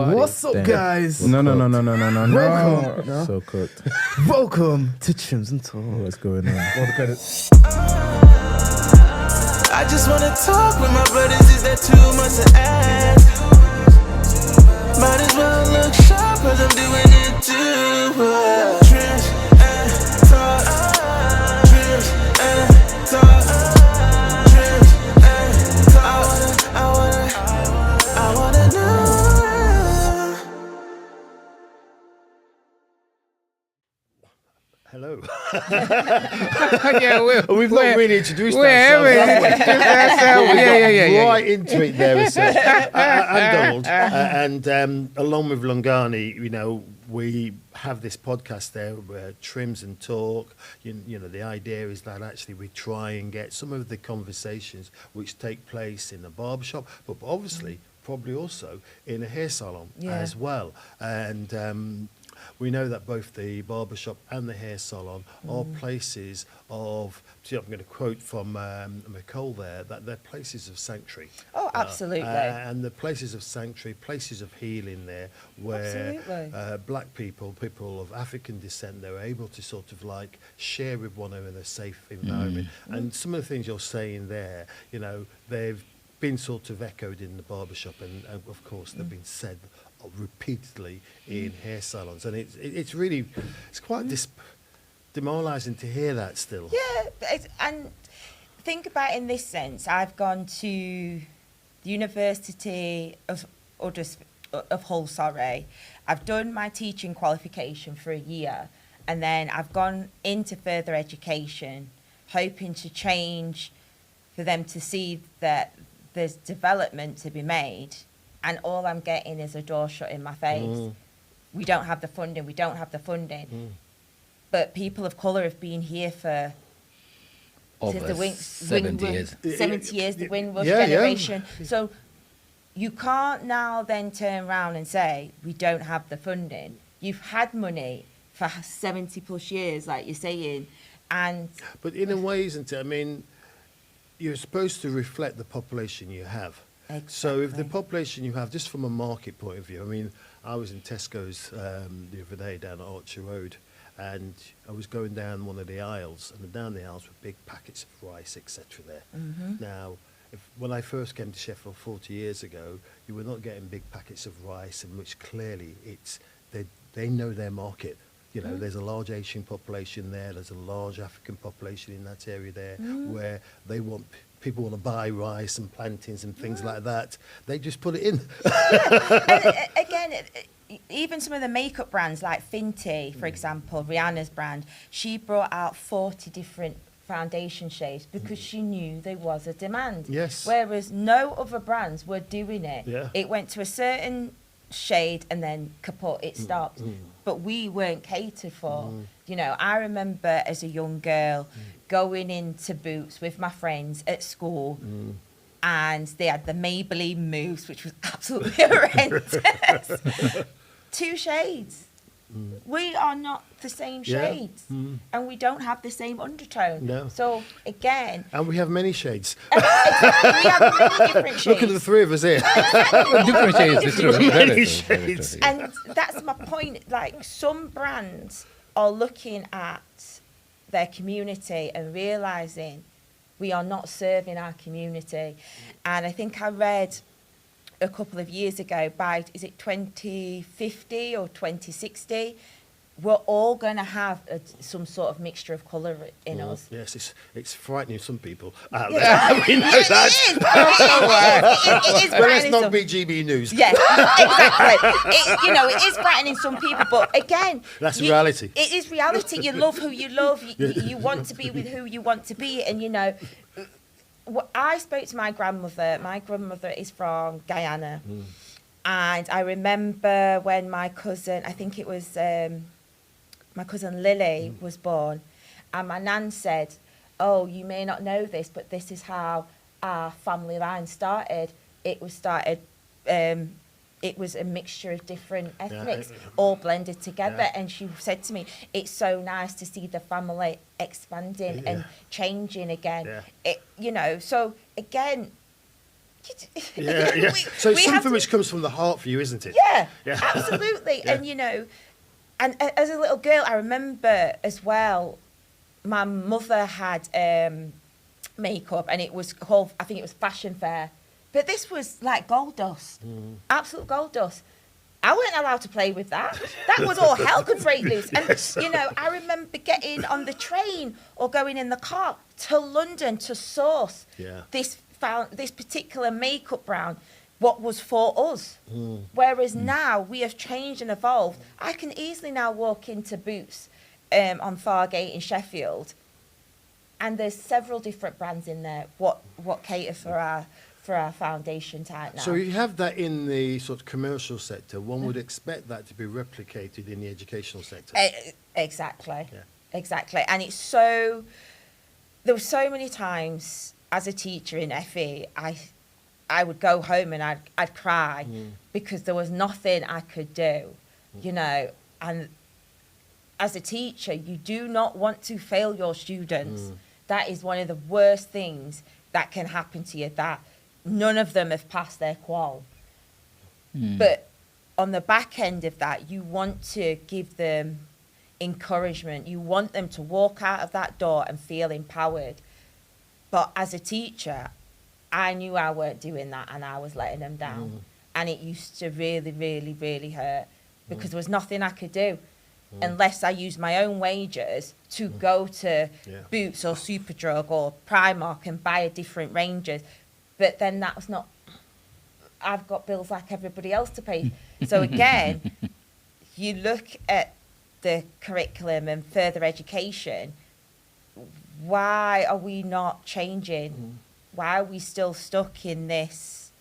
What's up, guys? No. Welcome. No? So cooked. Welcome to Trims and Talk. What's going on? All the credits. I just wanna talk with my brothers, is that too much to ask? Might as well look sharp, cause I'm doing it too. Trims and talk. Trims and talk. Trims and talk. I wanna know. Hello. Yeah, We've not really introduced Yeah. Right into it there, I'm Donald. And along with Lungani, you know, we have this podcast there where Trims and Talk. You know, the idea is that actually we try and get some of the conversations which take place in a barbershop, but obviously probably also in a hair salon as well. And we know that both the barbershop and the hair salon are places of, I'm going to quote from Nicole there, that they're places of sanctuary. Oh, absolutely. And the places of sanctuary, places of healing there, where black people of African descent, they're able to sort of like share with one another in a safe environment. And some of the things you're saying there, you know, they've been sort of echoed in the barbershop, and of course they've been said repeatedly in hair salons, and it's really quite demoralising to hear that still. Yeah, and think about it in this sense. I've gone to the University of Hull. Sorry, I've done my teaching qualification for a year, and then I've gone into further education, hoping to change for them to see that there's development to be made. And all I'm getting is a door shut in my face. We don't have the funding. But people of colour have been here for over the 70 years. 70 years, the Windrush generation. So you can't now then turn around and say, we don't have the funding. You've had money for 70 plus years, like you're saying. But in a way, isn't it? I mean, you're supposed to reflect the population you have. Exactly. So if the population you have, just from a market point of view, I mean, I was in Tesco's the other day down at Archer Road, and I was going down one of the aisles, and down the aisles were big packets of rice, etc. there. Now, when I first came to Sheffield 40 years ago, you were not getting big packets of rice, in which clearly they know their market. You know, there's a large Asian population there, there's a large African population in that area there, where people want to buy rice and plantains and things like that. They just put it in. And again, even some of the makeup brands like Fenty, for example, Rihanna's brand, she brought out 40 different foundation shades because she knew there was a demand. Yes. Whereas no other brands were doing it. Yeah. It went to a certain shade and then kaput, it stopped. But we weren't catered for. You know, I remember as a young girl going into Boots with my friends at school, and they had the Maybelline Mousse, which was absolutely horrendous. 2 shades. We are not the same shades, and we don't have the same undertone. No. So again, And we have many shades. exactly, we have many different shades. Look at the three of us here. Different shades, it's true. Many Very true. shades. And that's my point. Like, some brands are looking at their community and realising we are not serving our community. And I think I read a couple of years ago, by, is it 2050 or 2060, we're all going to have some sort of mixture of colour in us. Yes, it's frightening some people out there. We know that. It is But let's frightening not some. be GB News. Yes, exactly. It is frightening some people, but again, That's reality. It is reality. You love who you love. You want to be with who you want to be, and you know. I spoke to my grandmother. My grandmother is from Guyana, and I remember when my cousin, I think it was my cousin Lily, was born, and my nan said, "Oh, you may not know this, but this is how our family line started. It was it was a mixture of different ethnics, all blended together." And she said to me, "It's so nice to see the family expanding and changing again." You know, so again, Yeah, yeah. So it's something which comes from the heart for you, isn't it? Yeah, Yeah. absolutely. Yeah. And, you know, and as a little girl, I remember as well, my mother had makeup, and it was called, I think it was Fashion Fair. But this was like gold dust, absolute gold dust. I weren't allowed to play with that. That was all hell could break loose. And, you know, I remember getting on the train or going in the car to London to source this particular makeup brand, what was for us. Whereas now we have changed and evolved. I can easily now walk into Boots on Fargate in Sheffield, and there's several different brands in there what cater for our foundation type now. So you have that in the sort of commercial sector. One would expect that to be replicated in the educational sector. Exactly. Yeah. Exactly. And it's so, there were so many times as a teacher in FE, I would go home and I'd cry because there was nothing I could do, you know. And as a teacher, you do not want to fail your students. That is one of the worst things that can happen to you, that none of them have passed their qual. But on the back end of that, you want to give them encouragement. You want them to walk out of that door and feel empowered. But as a teacher, I knew I weren't doing that, and I was letting them down. And it used to really, really, really hurt, because there was nothing I could do unless I used my own wages to go to Boots or Superdrug or Primark and buy a different ranges. But then that was not, I've got bills like everybody else to pay. So again, you look at the curriculum and further education, why are we not changing? Why are we still stuck in this,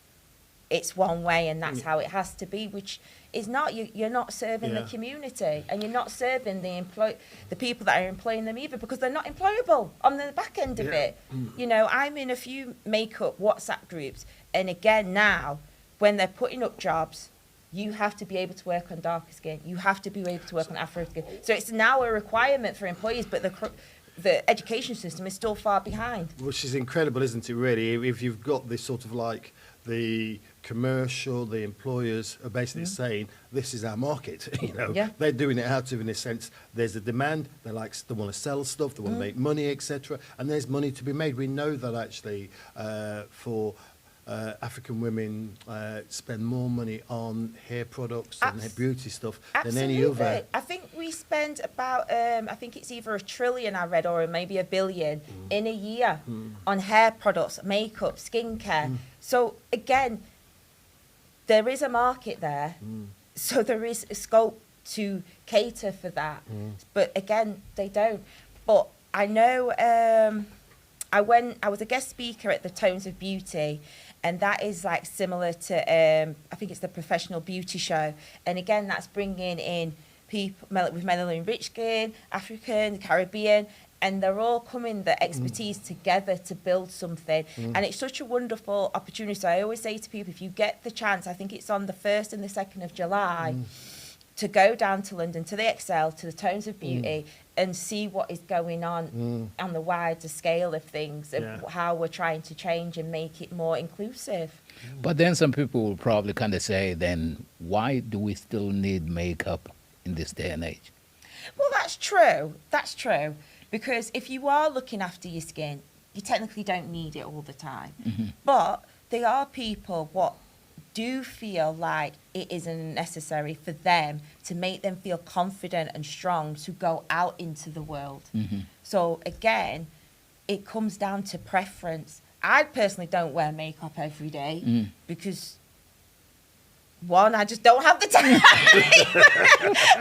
it's one way and that's how it has to be, which is not, you're not serving the community, and you're not serving the people that are employing them either, because they're not employable on the back end of it. You know, I'm in a few makeup WhatsApp groups, and again now, when they're putting up jobs, you have to be able to work on darker skin. You have to be able to work on Afro skin. So it's now a requirement for employees, but the education system is still far behind. Which is incredible, isn't it, really? If you've got this sort of like the commercial, the employers are basically saying, this is our market, you know. They're doing it out of, in a sense, there's a demand, they want to sell stuff, they want to make money, etc. And there's money to be made. We know that actually for African women spend more money on hair products and hair beauty stuff than any other. I think we spend about, I think it's either $1 trillion I read, or maybe $1 billion in a year on hair products, makeup, skincare. So again, there is a market there. So there is a scope to cater for that. But again, they don't. But I know I was a guest speaker at the Tones of Beauty, and that is like similar to, I think it's the Professional Beauty Show. And again, that's bringing in people with melanin-rich skin, African, Caribbean, and they're all coming, the expertise together to build something. And it's such a wonderful opportunity. So I always say to people, if you get the chance, I think it's on the 1st and the 2nd of July, to go down to London, to the Excel, to the Tones of Beauty, and see what is going on the wider scale of things, and how we're trying to change and make it more inclusive. But then some people will probably kind of say, then why do we still need makeup in this day and age? Well, that's true. That's true. Because if you are looking after your skin, you technically don't need it all the time. But there are people what do feel like it isn't necessary for them to make them feel confident and strong to go out into the world. So again, it comes down to preference. I personally don't wear makeup every day because, one, I just don't have the time.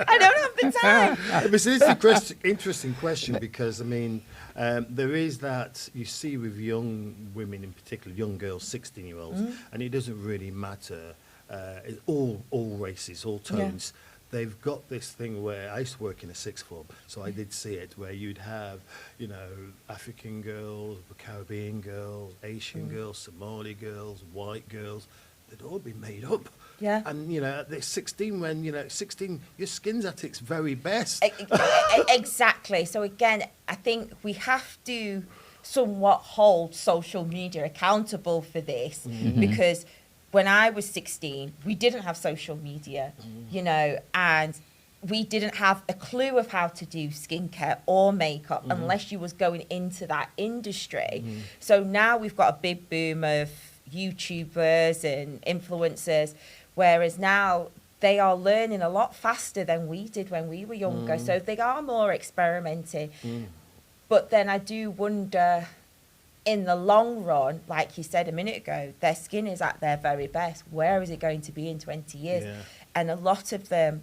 I don't have the time. This is an interesting question, because, I mean, there is that you see with young women, in particular, young girls, 16-year-olds, and it doesn't really matter, all races, all tones. They've got this thing where I used to work in a sixth form, so I did see it, where you'd have, you know, African girls, Caribbean girls, Asian girls, Somali girls, white girls. They'd all be made up. Yeah. And, you know, at 16, when, you know, 16, your skin's at its very best. Exactly. So again, I think we have to somewhat hold social media accountable for this because when I was 16, we didn't have social media, you know, and we didn't have a clue of how to do skincare or makeup unless you was going into that industry. So now we've got a big boom of YouTubers and influencers, whereas now they are learning a lot faster than we did when we were younger. So they are more experimenting. But then I do wonder, in the long run, like you said a minute ago, their skin is at their very best. Where is it going to be in 20 years? Yeah. And a lot of them,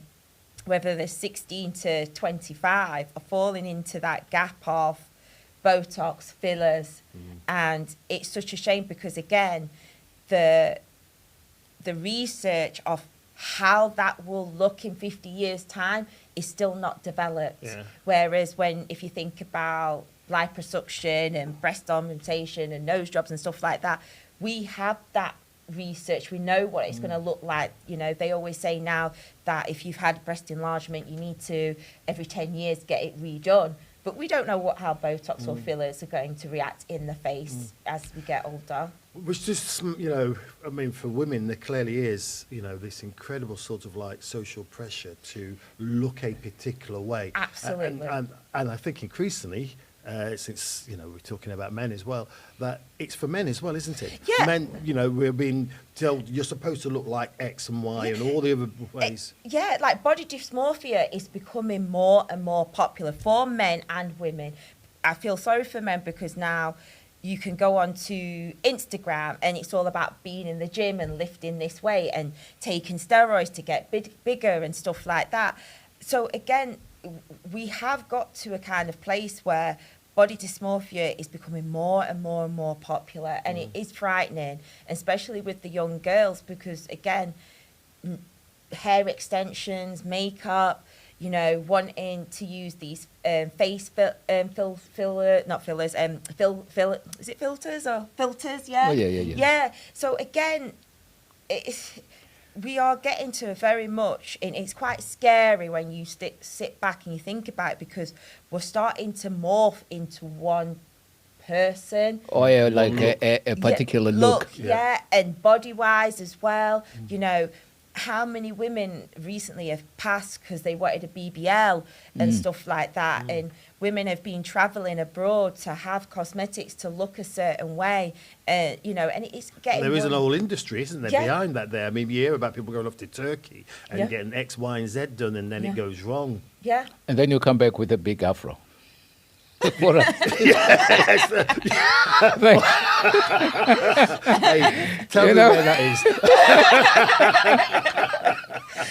whether they're 16 to 25, are falling into that gap of Botox, fillers. And it's such a shame because, again, the research of how that will look in 50 years' time is still not developed. Yeah. Whereas if you think about liposuction and breast augmentation and nose jobs and stuff like that, we have that research. We know what it's going to look like. You know, they always say now that if you've had breast enlargement, you need to, every 10 years, get it redone. But we don't know how Botox or fillers are going to react in the face as we get older. Which just, you know, I mean, for women, there clearly is, you know, this incredible sort of like social pressure to look a particular way. Absolutely. And I think increasingly, since, you know, we're talking about men as well, that it's for men as well, isn't it? Yeah. Men, you know, we're being told you're supposed to look like X and Y and all the other ways. Yeah, like body dysmorphia is becoming more and more popular for men and women. I feel sorry for men because now you can go on to Instagram and it's all about being in the gym and lifting this weight and taking steroids to get bigger and stuff like that. So again, we have got to a kind of place where body dysmorphia is becoming more and more and more popular, and it is frightening, especially with the young girls, because again, hair extensions, makeup, you know, wanting to use these face filters, yeah? Oh, yeah. Yeah, so again, we are getting to very much, and it's quite scary when you sit back and you think about it, because we're starting to morph into one person. Oh, yeah, like a particular look. Yeah, and body-wise as well. You know, how many women recently have passed because they wanted a BBL and stuff like that, and women have been travelling abroad to have cosmetics to look a certain way, you know, and it's getting... There is an more... whole industry, isn't there, behind that there? I mean, you hear about people going off to Turkey and getting X, Y, and Z done, and then it goes wrong. Yeah. And then you come back with a big afro. For us. Hey, tell You me know? where that is.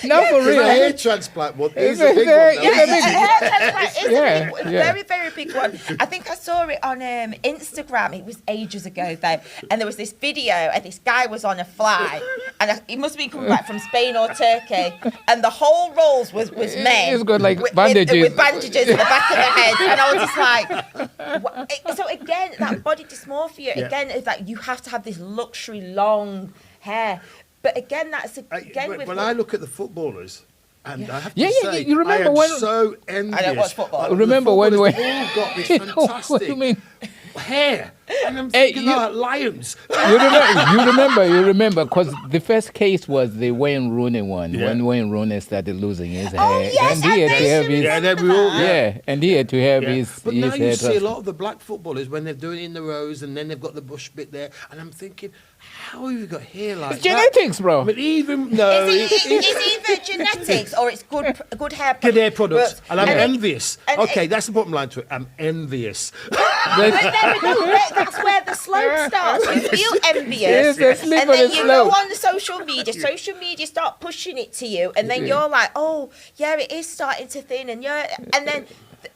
No, for Because real. a hair transplant one is It's a big a- one. Yeah, It's a big- a hair transplant is Yeah, a big, yeah. very, very big one. I think I saw it on Instagram. It was ages ago, though. And there was this video, and this guy was on a flight, and he must have been coming back from Spain or Turkey, and the whole rolls was men. It's got like with bandages. with bandages in the back of their head. And I was just like, what? So again, that body dysmorphia, again, is like you have to have this luxury long hair. But again, that's again with... When I look at the footballers, and I have to Yeah, say, you remember I am when- so envious. I don't watch football. The Remember when footballers, we- they've all got this You know, fantastic what do you mean? hair. And I'm Hey, thinking, you- like lions. You remember, because the first case was the Wayne Rooney one, Yeah. when Wayne Rooney started losing his hair. Oh, yes, and he had I to have vaguely his, Yeah, and then we all... yeah, and he had to have Yeah. his, But his now hair you see a transplant. lot of the black footballers when they're doing it in the rows, and then they've got the bush bit there, and I'm thinking, how have you got hair like It's that? genetics, bro. But even no, It's either genetics or it's good hair products. good hair products, and I'm And it- envious. and Okay, it- that's the bottom line to it. I'm envious. But there we go. That's where the slope starts. You feel envious, It's a slippery and then you slope. go on the social media. Social media start pushing it to you, and then you're like, "Oh, yeah, it is starting to thin," and then.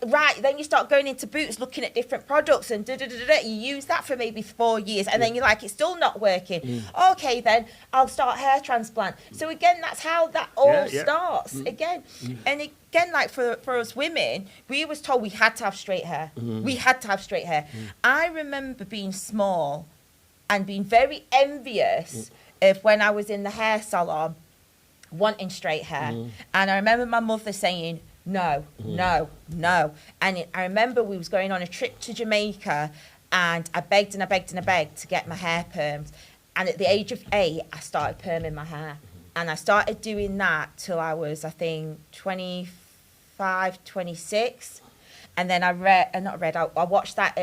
Right, then you start going into Boots, looking at different products, and you use that for maybe 4 years, and then you're like, it's still not working. Okay, then I'll start hair transplant. So again, that's how that all starts again. And again, like for us women, we was told we had to have straight hair. We had to have straight hair. I remember being small and being very envious of when I was in the hair salon wanting straight hair. And I remember my mother saying, no. And I remember we was going on a trip to Jamaica, And I begged and I begged and I begged to get my hair permed. And at the age of 8, I started perming my hair. And I started doing that till I was, I think, 25, 26. And then I watched that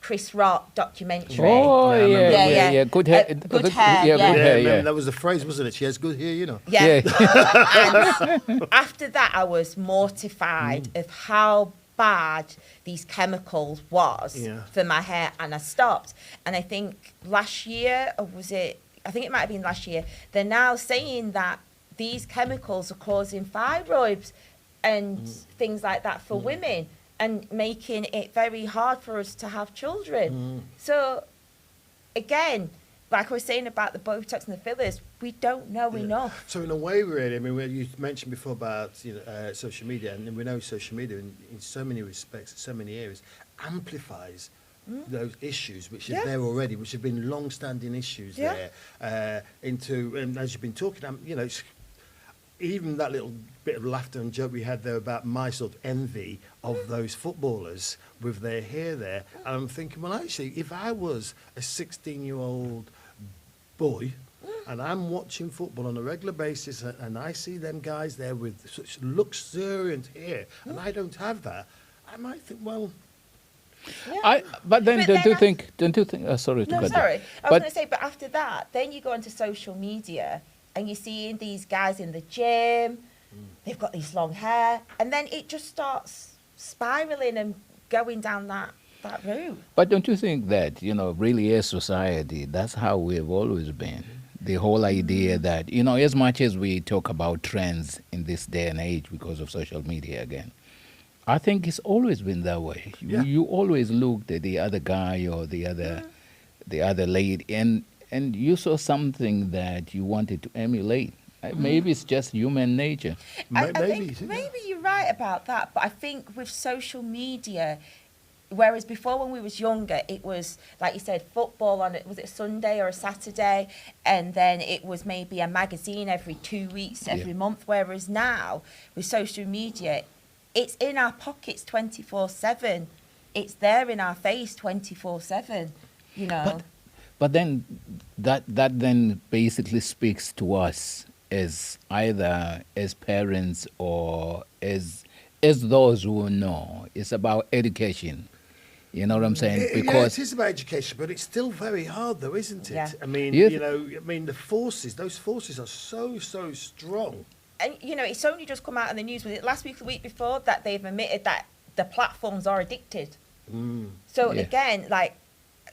Chris Rock documentary. Oh, Yeah, yeah. Good hair. Good hair, yeah. Good hair, remember yeah. that was the phrase, wasn't it? She has good hair, you know. Yeah. Yeah. And after that, I was mortified of how bad these chemicals was Yeah. for my hair, and I stopped. And I think last year, or was it? I think it might have been last year. They're now saying that these chemicals are causing fibroids and things like that for women, and making it very hard for us to have children. So, again, like I was saying about the Botox and the fillers, we don't know enough. So in a way, really, I mean, you mentioned before about social media, and we know social media in so many respects, in so many areas, amplifies those issues which are there already, which have been long-standing issues there. And as you've been talking, it's, even that little bit of laughter and joke we had there about my sort of envy of those footballers with their hair there, and I'm thinking, well, actually, if I was a 16-year-old boy and I'm watching football on a regular basis and I see them guys there with such luxuriant hair and I don't have that, I might think, well... But then, But don't you then think? Sorry to No, cut you. sorry. I was But going to say, but after that, then you go onto social media and you're seeing these guys in the gym, they've got these long hair, and then it just starts spiraling and going down that route. But don't you think that, really as society, that's how we've always been? The whole idea that, as much as we talk about trends in this day and age because of social media again, I think it's always been that way. Yeah. You always looked at the other guy or the other lady, and you saw something that you wanted to emulate. Maybe it's just human nature. I Maybe, think maybe you're right about that, but I think with social media, whereas before when we was younger, it was, like you said, football on it, was it a Sunday or a Saturday? And then it was maybe a magazine every 2 weeks, every month. Whereas now, with social media, it's in our pockets 24/7. It's there in our face 24/7, But then that then basically speaks to us as either as parents or as those who know. It's about education. You know what I'm saying? Because it is about education, but it's still very hard, though, isn't it? Yeah. I mean, Yeah. the forces, those forces are so strong. And, it's only just come out in the news, was it last week, the week before, that they've admitted that the platforms are addicted. So, Yeah. again, like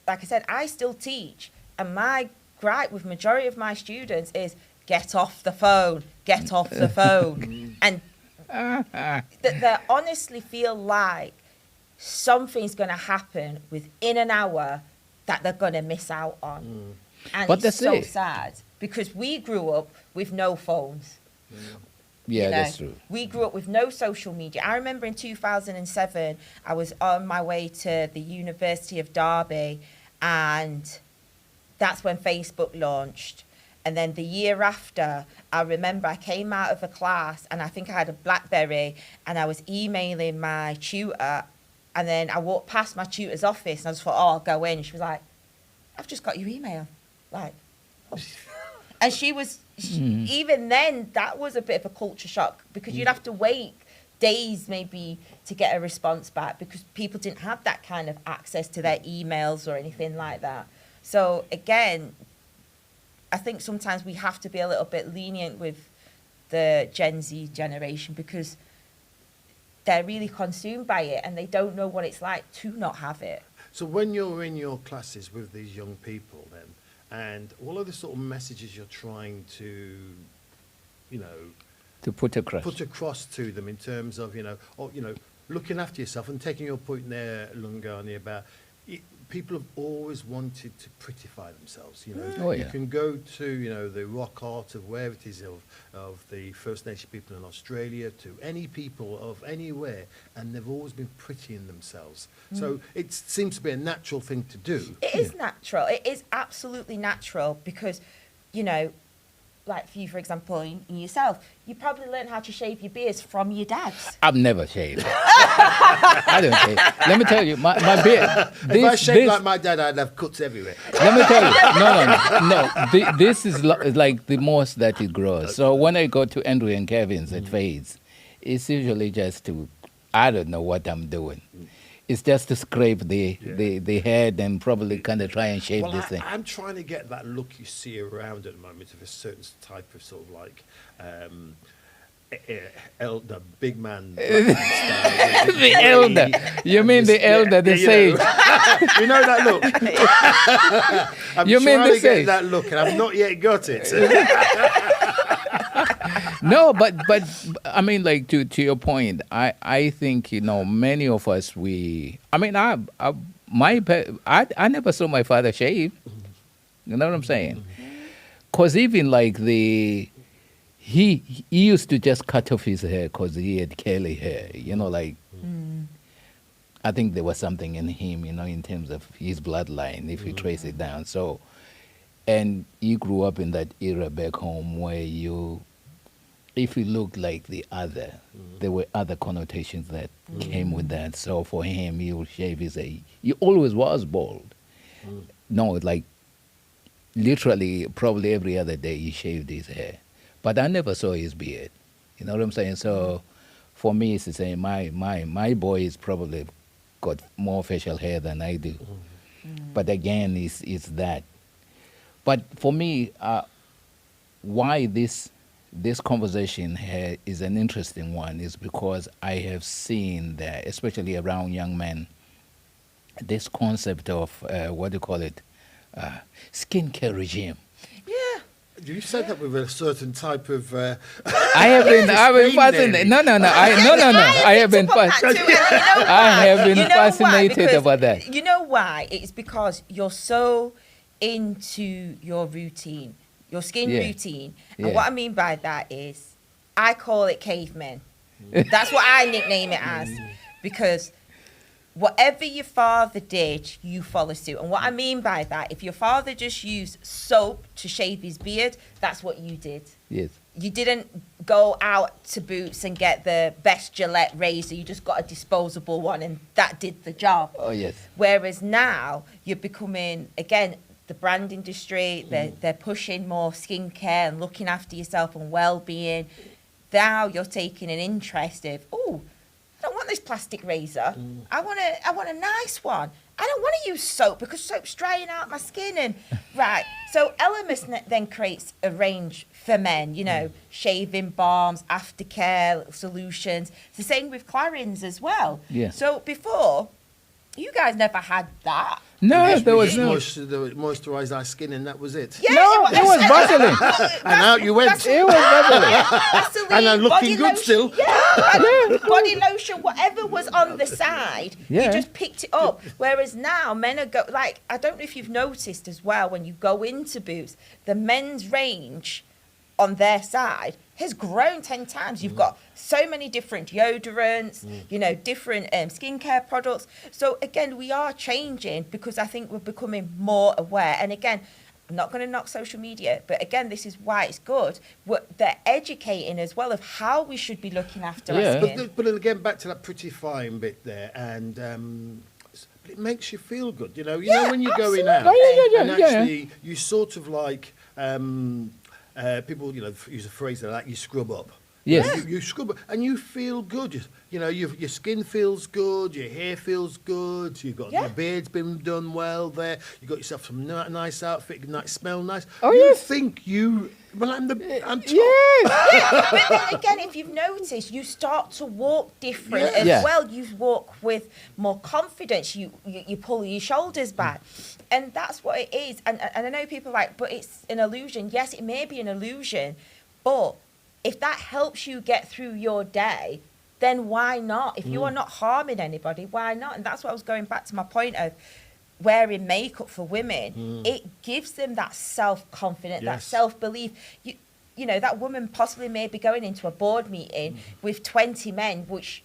I said, I still teach, and my gripe with majority of my students is get off the phone, get off the phone. And they honestly feel like something's going to happen within an hour that they're going to miss out on. And But it's that's so it. sad, because we grew up with no phones. Yeah, You know, that's true. We grew up with no social media. I remember in 2007, I was on my way to the University of Derby, and that's when Facebook launched. And then the year after, I remember I came out of a class, and I think I had a BlackBerry, and I was emailing my tutor, and then I walked past my tutor's office, and I just thought, oh, I'll go in. And she was like, I've just got your email. Like, oh. And even then, that was a bit of a culture shock, because you'd have to wait days maybe to get a response back, because people didn't have that kind of access to their emails or anything like that. So again, I think sometimes we have to be a little bit lenient with the Gen Z generation, because they're really consumed by it and they don't know what it's like to not have it. So when you're in your classes with these young people then, and all of the sort of messages you're trying to, To put across. put across to them in terms of, looking after yourself, and taking your point there, Lungani, about people have always wanted to prettify themselves. Oh, yeah. You can go to, the rock art of where it is of the First Nation people in Australia, to any people of anywhere, and they've always been prettying themselves. So it seems to be a natural thing to do. It is natural. It is absolutely natural, because, like for you, for example, in yourself, you probably learned how to shave your beards from your dads. I've never shaved. I don't shave. Let me tell you, my beard. If I shaved like my dad, I'd have cuts everywhere. Let me tell you, no. This is like the most that it grows. So when I go to Andrew and Kevin's, it fades. It's usually just to, I don't know what I'm doing. It's just to scrape the head and probably kind of try and shave this thing. I'm trying to get that look you see around at the moment of a certain type of sort of like elder, big man. The elder. You mean the elder, the sage? You know that look? I'm You mean trying the to sage? get that look, and I've not yet got it. No, but I mean, like to your point, I think many of us I never saw my father shave. You know what I'm saying? Cause even like he used to just cut off his hair because he had curly hair. I think there was something in him, in terms of his bloodline, if you trace it down. So, and he grew up in that era back home where if you looked like the other, there were other connotations that came with that. So for him, he would shave his hair. He always was bald. No, like literally probably every other day he shaved his hair. But I never saw his beard. You know what I'm saying? So for me, it's the same. My boy is probably got more facial hair than I do. But again, it's that. But for me, why this conversation here is an interesting one is because I have seen that, especially around young men, this concept of what do you call it, skincare regime. Yeah. You said that with a certain type of. I have been fascinated. No. I have been fascinated about that. You know why? It's because you're so into your routine. Your skin routine. And what I mean by that is, I call it cavemen. That's what I nickname it as. Because whatever your father did, you follow suit. And what I mean by that, if your father just used soap to shave his beard, that's what you did. Yes. You didn't go out to Boots and get the best Gillette razor. You just got a disposable one and that did the job. Oh, yes. Whereas now, you're becoming, again, the brand industry, they're pushing more skincare and looking after yourself and well-being. Now you're taking an interest of, I don't want this plastic razor. I want a nice one. I don't want to use soap because soap's drying out my skin. And right, so Elemis then creates a range for men, shaving balms, aftercare solutions. It's the same with Clarins as well. Yeah. So before, you guys never had that. No, there was no. Moisturise our skin, and that was it. Yeah, No, it was Vaseline. And out you went. It was Vaseline. Vaseline, And I'm looking body good lotion, still. Yeah, body lotion, whatever was on the side, Yeah. you just picked it up. Whereas now, men are I don't know if you've noticed as well, when you go into Boots, the men's range on their side has grown 10 times. You've got so many different deodorants, different skincare products. So again, we are changing because I think we're becoming more aware. And again, I'm not going to knock social media, but again, this is why it's good. They're educating as well of how we should be looking after our skin. But again, back to that pretty fine bit there, and it makes you feel good. You know when you're going out, and actually you sort of like. People, use a phrase like you scrub up. Yes. You scrub up and you feel good. Your skin feels good, your hair feels good, your beard's been done well there, you got yourself some nice outfit, nice smell, nice. Oh, you yes. think I'm top. Yeah, but then again, if you've noticed, you start to walk different as well. You walk with more confidence. You pull your shoulders back. And that's what it is. And I know people are like, but it's an illusion. Yes, it may be an illusion. But if that helps you get through your day, then why not? If you are not harming anybody, why not? And that's what I was going back to my point of wearing makeup for women. It gives them that self-confidence, that self-belief. You know, that woman possibly may be going into a board meeting with 20 men, which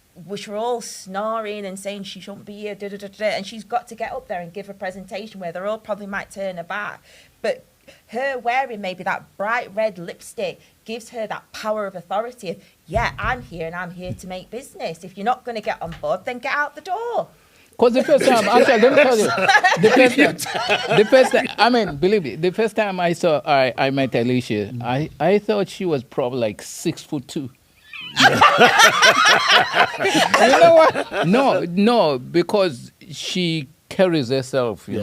are all snoring and saying she shouldn't be here, and she's got to get up there and give a presentation where they all probably might turn her back. But her wearing maybe that bright red lipstick gives her that power of authority of, yeah, I'm here and I'm here to make business. If you're not going to get on board, then get out the door. Because the first time, actually, let me tell you, the first time, I mean, believe me, the first time I met Eleasha, I thought she was probably like 6'2". You know what? No, because she carries herself, you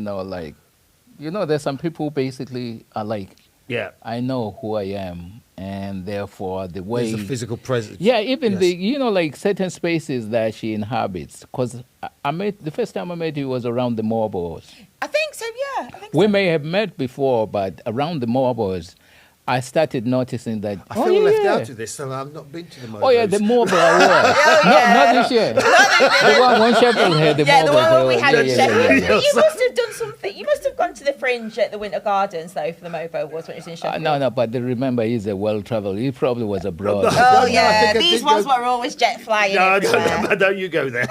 know, there's some people basically are like, Yeah. I know who I am, and therefore the way There's a physical presence. yeah, even Yes. like certain spaces that she inhabits. Because I met the first time I met you was around the Morbos. I think so, yeah. I think We so. may have met before, but around the Morbos, I started noticing that. I feel left out of this, so I've not been to the Mobos. Oh yeah, the Morbo Award. Not this year. The one when Sheffield had the Yeah, the Morbo one we had in Sheffield. yeah. You must have done something. You must have gone to the Fringe at the Winter Gardens, though, for the Mobo Awards when it was in Sheffield. No, but remember, he's a well-traveled. He probably was abroad. Oh, I yeah. think I These did ones go- were always jet flying. No, everywhere. don't you go there.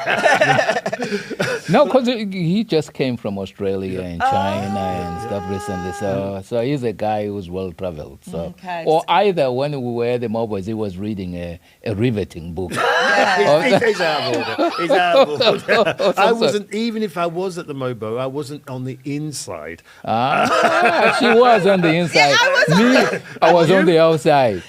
No, because he just came from Australia and China and stuff recently. So he's a guy who's well-traveled. So, Okay. or either when we were at the Mobiles, he was reading a riveting book. He's out of order. He's out of order. I wasn't, even if I was at the Mobo, I wasn't on the inside. She was on the inside. I was on the outside,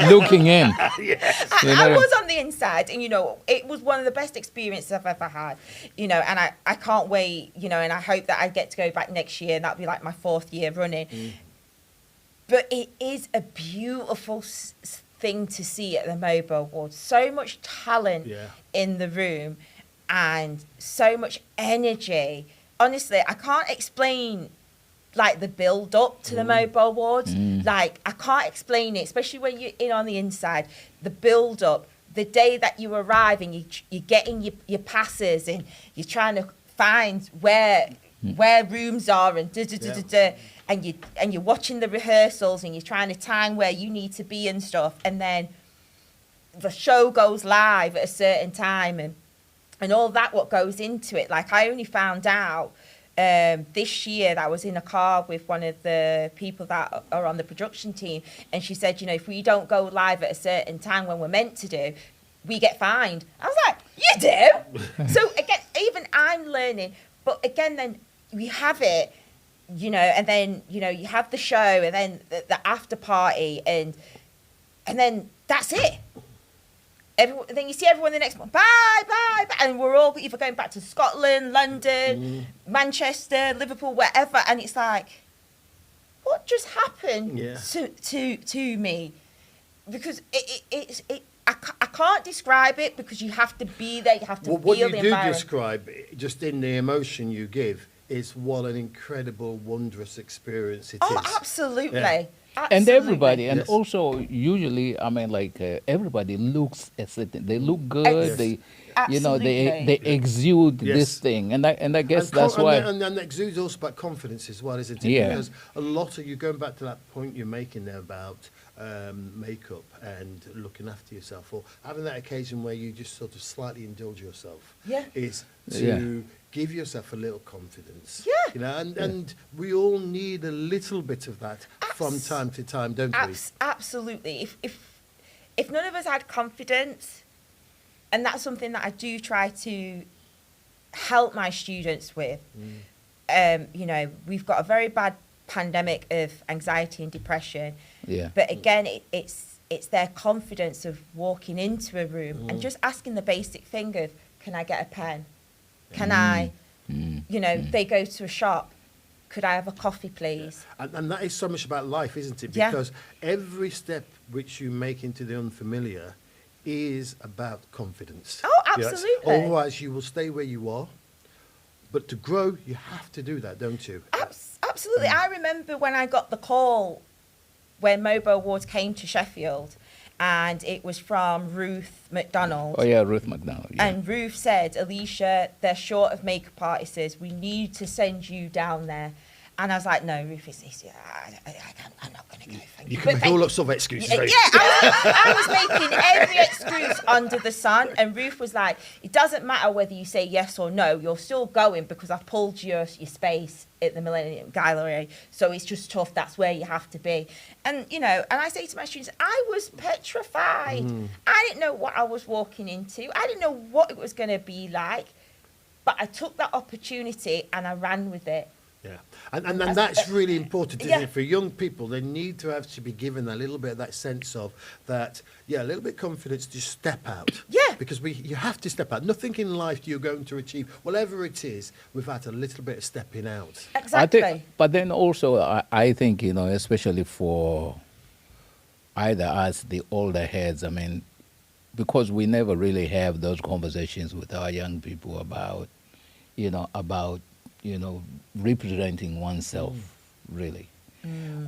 looking in. I was on the inside, and it was one of the best experiences I've ever had. And I can't wait. And I hope that I get to go back next year, and that'll be like my 4th year running. But it is a beautiful thing to see at the Mobo Awards. So much talent in the room, and so much energy. Honestly, I can't explain like the build up to the Mobo Awards. Like, I can't explain it, especially when you're in on the inside. The build up, the day that you arrive and you're getting your passes and you're trying to find where rooms are and and you're watching the rehearsals and you're trying to time where you need to be and stuff, and then the show goes live at a certain time and all that what goes into it. Like, I only found out this year that I was in a car with one of the people that are on the production team, and she said, if we don't go live at a certain time when we're meant to do, we get fined. I was like, you do? So again, even I'm learning, but again, then we have it, and then, you have the show and then the after party and then that's it. Then you see everyone the next month, bye, and we're all either going back to Scotland, London, Manchester, Liverpool, wherever, and it's like, what just happened to me? Because I can't describe it, because you have to be there, you have to What feel you the do environment. describe, just in the emotion you give, is what an incredible, wondrous experience it is. Oh, absolutely. Yeah. And everybody, and Yes. also usually, I mean, like everybody looks aesthetic. They look good. Yes. They, Absolutely. they exude Yes. this thing, and I guess And that's why. And that exudes also about confidence as well, isn't it? Yeah. Because a lot of you, going back to that point you're making there about makeup and looking after yourself, or having that occasion where you just sort of slightly indulge yourself, Yeah. is to Yeah. give yourself a little confidence. Yeah. And we all need a little bit of that from time to time, don't we? Absolutely. If none of us had confidence, and that's something that I do try to help my students with. We've got a very bad pandemic of anxiety and depression. Yeah. But again, it's their confidence of walking into a room and just asking the basic thing of, can I get a pen? Can I, they go to a shop. Could I have a coffee, please? And that is so much about life, isn't it? Yeah. Because every step which you make into the unfamiliar is about confidence. Oh, Yes. absolutely. Otherwise, you will stay where you are. But to grow, you have to do that, don't you? Absolutely. I remember when I got the call when Mobo Awards came to Sheffield, and it was from Ruth McDonald. Oh yeah, Ruth McDonald. Yeah. And Ruth said, Eleasha, they're short of makeup artists. We need to send you down there. And I was like, no, Rufus, I'm not going to go. Thank You you. can But make thank all you. up sort of excuses. Yeah, right? I was making every excuse under the sun, and Ruth was like, "It doesn't matter whether you say yes or no. You're still going because I've pulled your space at the Millennium Gallery. So it's just tough. That's where you have to be." And and I say to my students, I was petrified. I didn't know what I was walking into. I didn't know what it was going to be like, but I took that opportunity and I ran with it. Yeah, and that's really important, isn't Yeah. it? For young people, they need to have to be given a little bit of that sense of that, a little bit of confidence to step out. Yeah. Because you have to step out. Nothing in life you're going to achieve, whatever it is, without a little bit of stepping out. Exactly. But then also, I think, especially for either us, the older heads, I mean, because we never really have those conversations with our young people about, representing oneself, really.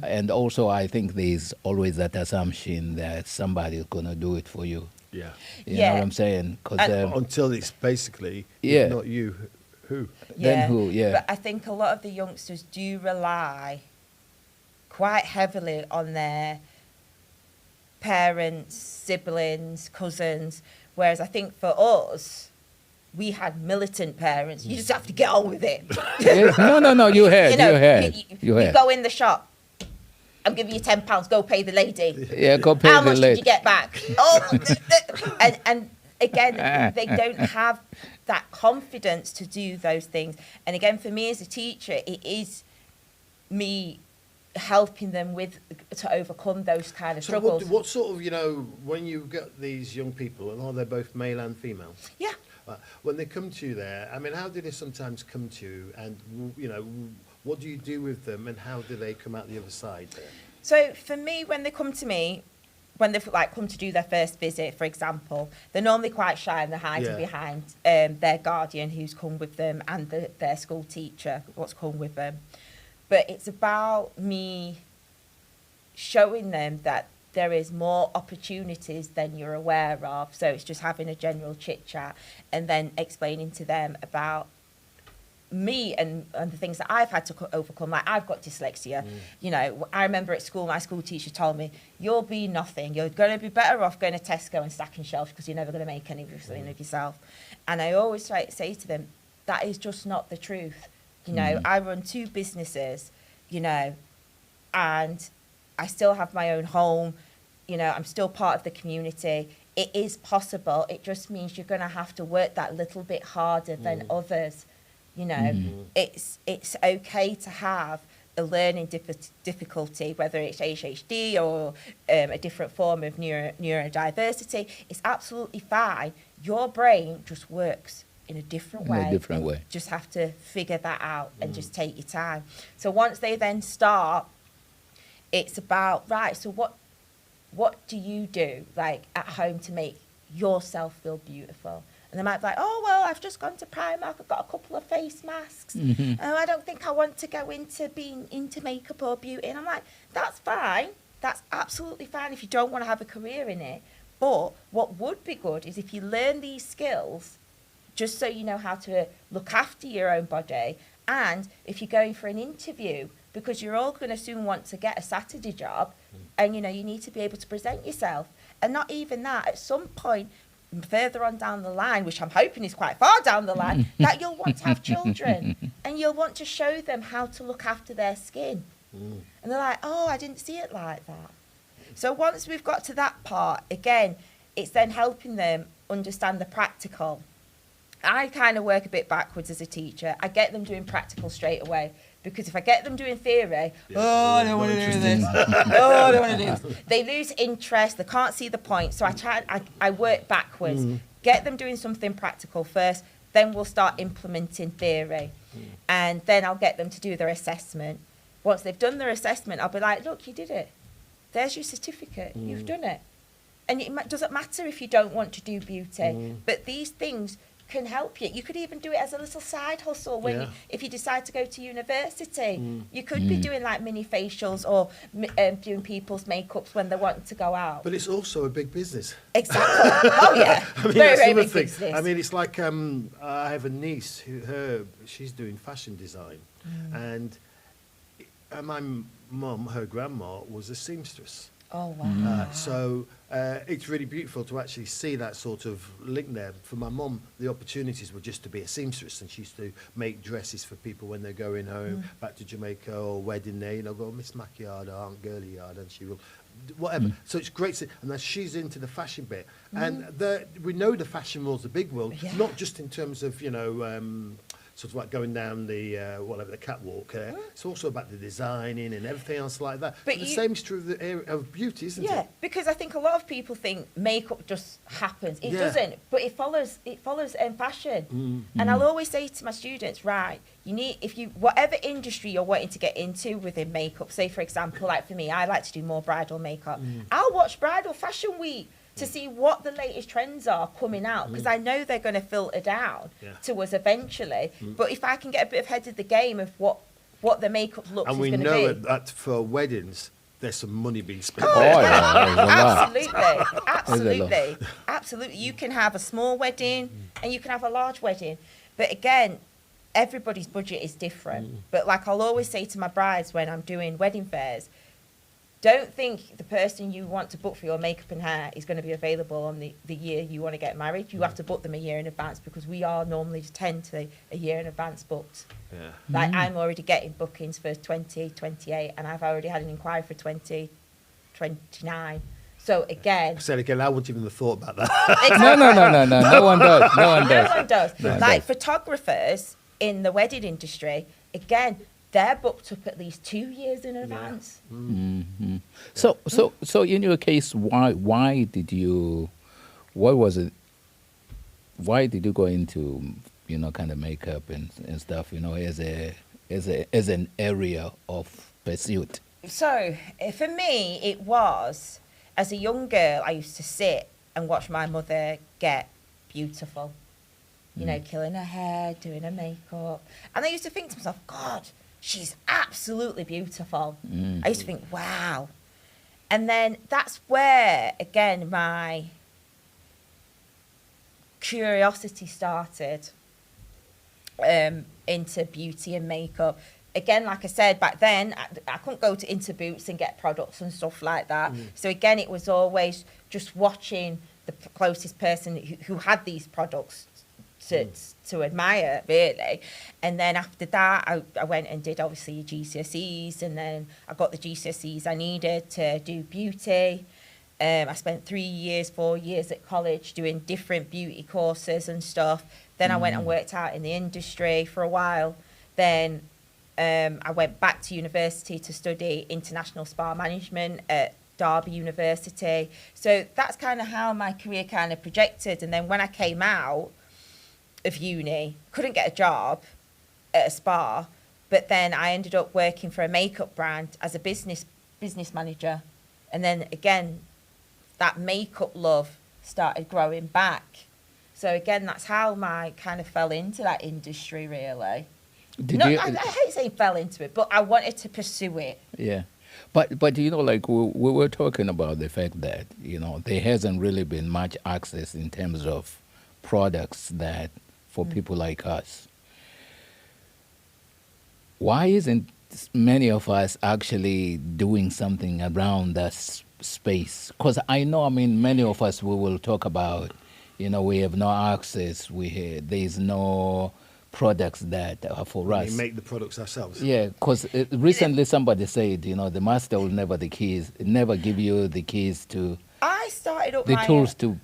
And also, I think there's always that assumption that somebody is going to do it for you. Yeah. You know what I'm saying? 'Cause, Until it's basically, Yeah. if not you, who? Then who, yeah. But I think a lot of the youngsters do rely quite heavily on their parents, siblings, cousins, whereas I think for us, we had militant parents. You just have to get on with it. Yeah, no, you had. You go in the shop. I'm giving you £10. Go pay the lady. Yeah, go pay How the much did lady. you get back? Oh, and again, they don't have that confidence to do those things. And again, for me as a teacher, it is me helping them to overcome those kind of So struggles. what sort of, when you get these young people, and are they both male and female? Yeah. When they come to you there, I mean, how do they sometimes come to you, and what do you do with them, and how do they come out the other side there? So for me, when they come to me, when they've come to do their first visit, for example, they're normally quite shy and they're hiding behind their guardian who's come with them and their school teacher what's come with them. But it's about me showing them that there is more opportunities than you're aware of. So it's just having a general chit chat and then explaining to them about me and the things that I've had to overcome. Like, I've got dyslexia. I remember at school, my school teacher told me, you'll be nothing. You're going to be better off going to Tesco and stacking shelves because you're never going to make anything of yourself. And I always try to say to them, that is just not the truth. I run 2 businesses, and I still have my own home. I'm still part of the community. It is possible. It just means you're going to have to work that little bit harder than others. It's okay to have a learning difficulty, whether it's ADHD or a different form of neurodiversity. It's absolutely fine. Your brain just works in a different way. Just have to figure that out and just take your time. So once they then start, it's about, right, so what do you do at home to make yourself feel beautiful? And they might be like, oh, well, I've just gone to Primark, I've got a couple of face masks. I don't think I want to go into being into makeup or beauty. And I'm like, that's fine. That's absolutely fine if you don't want to have a career in it. But what would be good is if you learn these skills, just so you know how to look after your own body. And if you're going for an interview, because you're all going to soon want to get a Saturday job, and you need to be able to present yourself. And not even that, at some point further on down the line, which I'm hoping is quite far down the line, that you'll want to have children and you'll want to show them how to look after their skin. And they're like, oh, I didn't see it like that. So once we've got to that part, again, it's then helping them understand the practical. I kind of work a bit backwards as a teacher. I get them doing practical straight away. Because if I get them doing theory, I don't want to do this. I don't want to do this. They lose interest. They can't see the point. So I work backwards. Get them doing something practical first. Then we'll start implementing theory. And then I'll get them to do their assessment. Once they've done their assessment, I'll be like, look, you did it. There's your certificate. You've done it. And it doesn't matter if you don't want to do beauty. But these things can help you. You could even do it as a little side hustle if you decide to go to university. You could be doing mini facials or doing people's makeups when they want to go out. But it's also a big business. Exactly. Oh yeah. I mean, very that's big the thing. business. I mean, it's like I have a niece she's doing fashion design, and my mum, her grandma, was a seamstress. Oh, wow. So it's really beautiful to actually see that sort of link there. For my mum, the opportunities were just to be a seamstress, and she used to make dresses for people when they're going home back to Jamaica or wedding day. You know, go Miss Mac Yard or Aunt Girlie Yard, and she will whatever. So it's great, and that she's into the fashion bit, and we know the fashion world's a big world, not just in terms of sort of like going down the the catwalk. It's also about the designing and everything else like that. But the same is true of the area of beauty, isn't it? Yeah, because I think a lot of people think makeup just happens. It doesn't, but it follows fashion. And I'll always say to my students, right, you need, whatever industry you're wanting to get into within makeup, say for example, like for me, I like to do more bridal makeup. I'll watch Bridal Fashion Week to see what the latest trends are coming out, because I know they're going to filter down to us eventually. But if I can get a bit ahead of the game of what the makeup looks is going to be. And we know that for weddings, there's some money being spent. Oh, yeah, Absolutely. You can have a small wedding and you can have a large wedding. But again, everybody's budget is different. But like I'll always say to my brides when I'm doing wedding fairs, don't think the person you want to book for your makeup and hair is going to be available on the year you want to get married. You have to book them a year in advance, because we are normally 10 to a year in advance booked. Yeah. Like I'm already getting bookings for 2028, and I've already had an inquiry for 2029. So again, I said again, I wouldn't even have thought about that. No. No one does. No one does. Like photographers in the wedding industry, again, they're booked up at least 2 years in advance. So in your case, why did you go into kind of makeup and stuff, as an area of pursuit? So for me, it was, as a young girl, I used to sit and watch my mother get beautiful, killing her hair, doing her makeup, and I used to think to myself, God, she's absolutely beautiful. I used to think, wow. And then that's where, again, my curiosity started into beauty and makeup. Again, like I said, back then, I couldn't go into Boots and get products and stuff like that. So again, it was always just watching the closest person who had these products to admire, really. And then after that, I went and did obviously GCSEs, and then I got the GCSEs I needed to do beauty. I spent 4 years at college doing different beauty courses and stuff. Then I went and worked out in the industry for a while. Then I went back to university to study international spa management at Derby University. So that's kind of how my career kind of projected. And then when I came out of uni, couldn't get a job at a spa, but then I ended up working for a makeup brand as a business manager. And then again, that makeup love started growing back. So again, that's how I kind of fell into that industry, really. I hate saying fell into it, but I wanted to pursue it. Yeah. But like we were talking about the fact that, there hasn't really been much access in terms of products that for people like us. Why isn't many of us actually doing something around that space? Because I know, many of us, we will talk about, we have no access, there's no products that are for us. We make the products ourselves. Yeah, because recently somebody said, the master will never give you the keys to I started up the tools to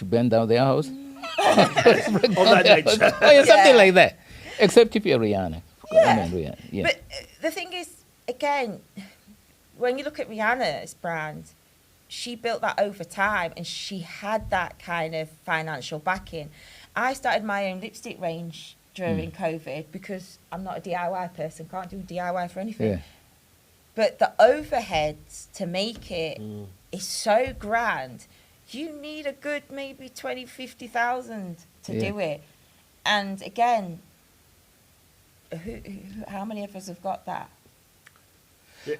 burn down their house. Something like that. Except if you're Rihanna. Yeah. But the thing is, again, when you look at Rihanna's brand, she built that over time, and she had that kind of financial backing. I started my own lipstick range during COVID because I'm not a DIY person, can't do DIY for anything. Yeah. But the overheads to make it is so grand. You need a good maybe 20, 50,000 to do it. And again, how many of us have got that?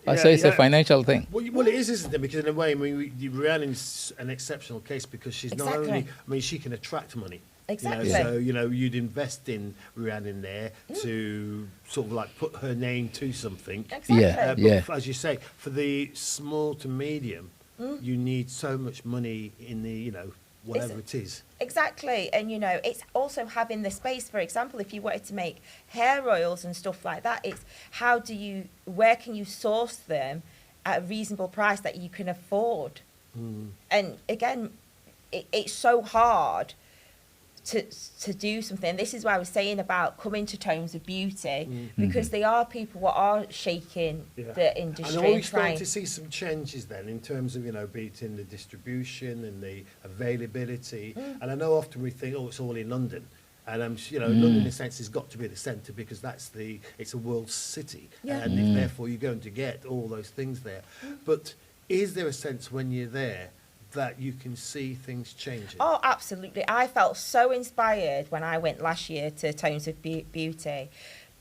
I say it's a financial thing. Well, it is, isn't it? Because in a way, Rihanna's an exceptional case because she's not only, she can attract money. Exactly. So, you'd invest in Rhiannon there to sort of like put her name to something. Exactly. Yeah. But as you say, for the small to medium, you need so much money in the, whatever it is. Exactly. And, it's also having the space. For example, if you wanted to make hair oils and stuff like that, it's where can you source them at a reasonable price that you can afford? And again, it's so hard to do something. This is why I was saying about coming to Tones of Beauty, because there are people who are shaking the industry. And are we and trying starting to see some changes then in terms of, be it in the distribution and the availability? And I know often we think, it's all in London. And London in a sense has got to be the centre because it's a world city. Yeah. And therefore you're going to get all those things there. But is there a sense when you're there that you can see things changing? Oh, absolutely. I felt so inspired when I went last year to Tones of Beauty,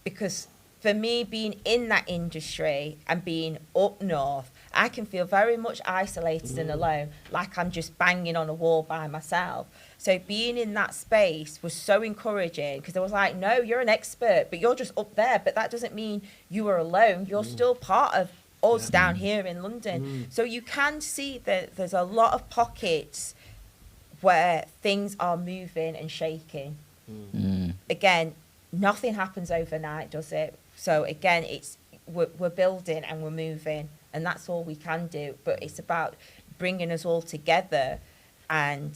because for me, being in that industry and being up north, I can feel very much isolated and alone, like I'm just banging on a wall by myself. So being in that space was so encouraging, because I was like, no, you're an expert, but you're just up there. But that doesn't mean you are alone. You're still part of us down here in London. So you can see that there's a lot of pockets where things are moving and shaking. Again, nothing happens overnight, does it? So again, we're building and we're moving, and that's all we can do. But it's about bringing us all together and,